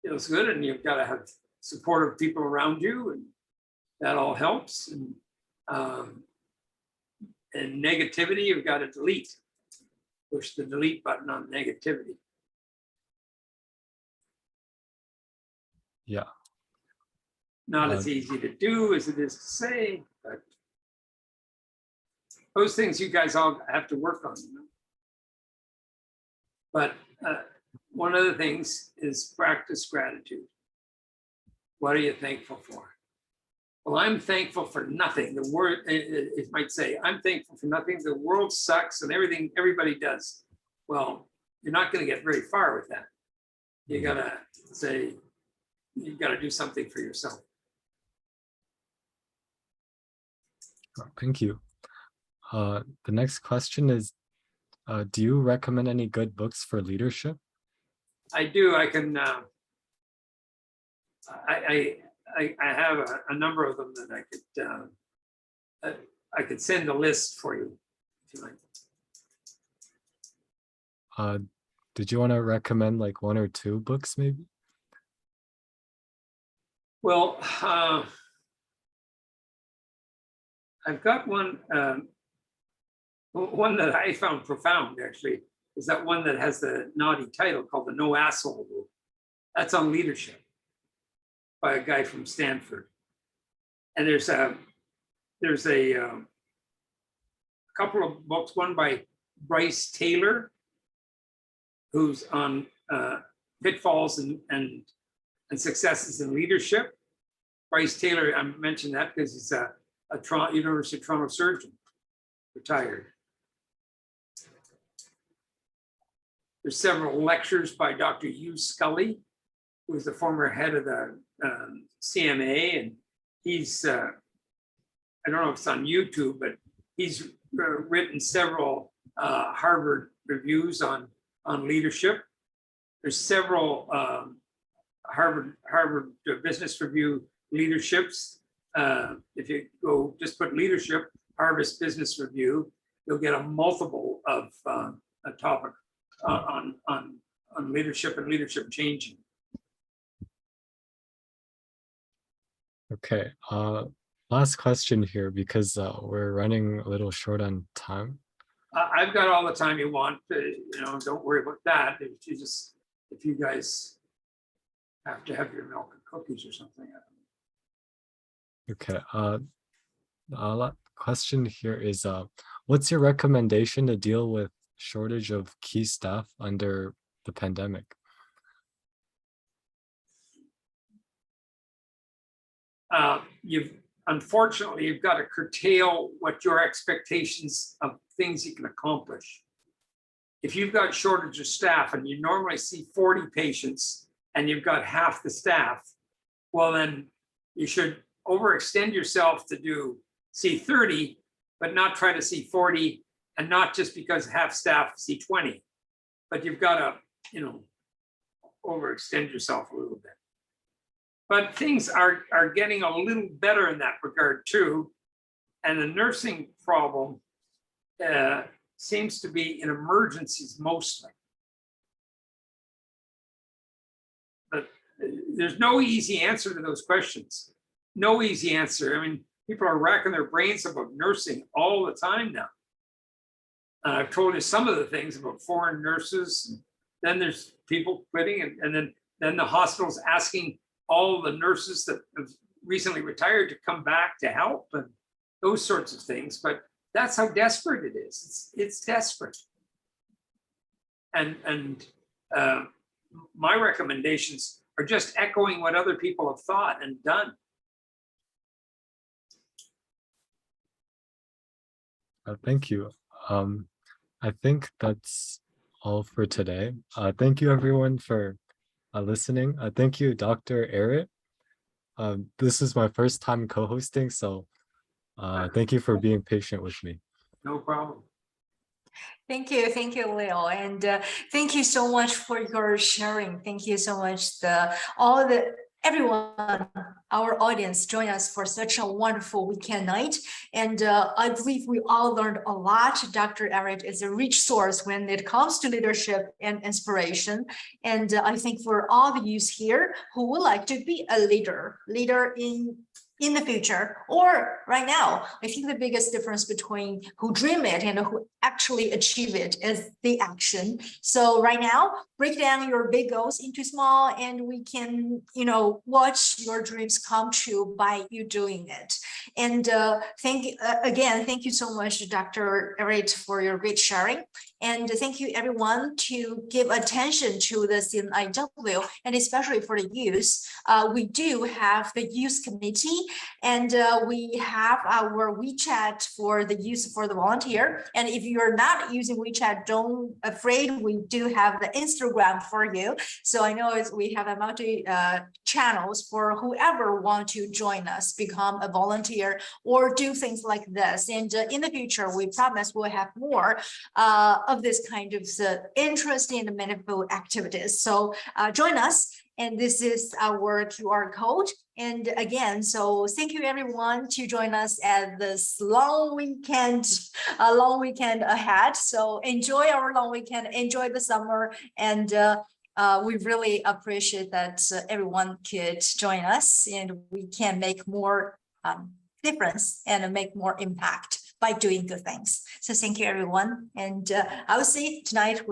feels good. And you've got to have supportive people around you, and that all helps. And negativity, you've got to delete. Push the delete button on negativity. Yeah. Not as easy to do as it is to say, but those things you guys all have to work on. But one of the things is practice gratitude. What are you thankful for? Well, I'm thankful for nothing. The word, it might say, I'm thankful for nothing. The world sucks and everything everybody does. Well, you're not going to get very far with that. You got to say, you've got to do something for yourself. Thank you. The next question is, do you recommend any good books for leadership? I do. I can. I have a number of them that I could send a list for you if you like. Did you want to recommend like one or two books maybe? Well, I've got one that I found profound, actually, is that one that has the naughty title called The No Asshole Rule. That's on leadership by a guy from Stanford. And there's a couple of books, one by Bryce Taylor, who's on pitfalls and successes in leadership. Bryce Taylor, I mentioned that because he's a University of Toronto surgeon, retired. There's several lectures by Dr. Hugh Scully, who was the former head of the CMA, and he's, I don't know if it's on YouTube, but he's written several Harvard reviews on leadership. There's several Harvard Business Review leaderships. If you go just put leadership, Harvard Business Review, you'll get a multiple of a topic on leadership and leadership changing. Okay, last question here because we're running a little short on time. I've got all the time you want. Don't worry about that. If you guys have to have your milk and cookies or something. Okay. Question here is, what's your recommendation to deal with shortage of key staff under the pandemic? Unfortunately, you've got to curtail what your expectations of things you can accomplish. If you've got shortage of staff and you normally see 40 patients and you've got half the staff, well, then you should overextend yourself to see 30, but not try to see 40, and not just because half staff see 20, but you've got to, overextend yourself a little bit. But things are getting a little better in that regard too. And the nursing problem seems to be in emergencies mostly. But there's no easy answer to those questions. No easy answer. I mean, people are racking their brains about nursing all the time now. I've told you some of the things about foreign nurses. And then there's people quitting, and then the hospital's asking all the nurses that have recently retired to come back to help and those sorts of things. But that's how desperate it is. It's desperate. And my recommendations are just echoing what other people have thought and done. Thank you. I think that's all for today. Thank you everyone for listening. Thank you, Dr. Errett. This is my first time co-hosting, so thank you for being patient with me. No problem. Thank you, Leo, and thank you so much for your sharing. Thank you so much, everyone, our audience, join us for such a wonderful weekend night. And I believe we all learned a lot. Dr. Errett is a rich source when it comes to leadership and inspiration. And I think for all the youth here who would like to be a leader in the future or right now, I think the biggest difference between who dream it and who actually achieve it is the action. So right now, break down your big goals into small, and we can, watch your dreams come true by you doing it. And thank you so much, Dr. Errett, for your great sharing. And thank you everyone to give attention to the CNIW, and especially for the youth. We do have the youth committee, and we have our WeChat for the youth, for the volunteer. And if you're not using WeChat, don't afraid, we do have the Instagram for you. So I know we have a multi channels for whoever want to join us, become a volunteer or do things like this. And in the future, we promise we'll have more of this kind of interesting and meaningful activities. So join us. And this is our QR code. And again, so thank you everyone to join us at this long weekend ahead. So enjoy our long weekend, enjoy the summer, and we really appreciate that everyone could join us, and we can make more difference and make more impact by doing good things. So thank you everyone, and I will say tonight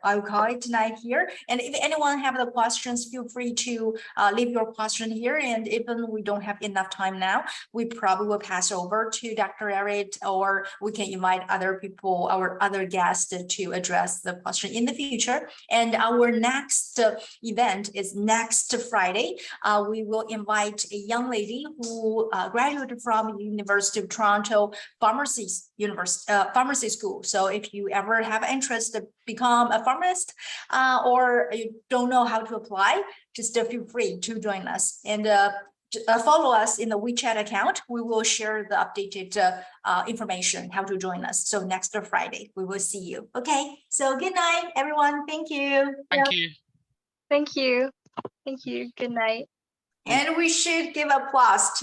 I will call it tonight here. And if anyone have the questions, feel free to leave your question here. And even we don't have enough time now, we probably will pass over to Dr. Errett, or we can invite other people, our other guests, to address the question in the future. And our next event is next Friday. We will invite a young lady who graduated from University of Toronto pharmacy school. So if you ever have interest to become a pharmacist or you don't know how to apply, just feel free to join us, and follow us in the WeChat account. We will share the updated information how to join us. So next Friday we will see you. Okay, so good night everyone. Thank you. Thank you. Thank you. Good night. And we should give applause to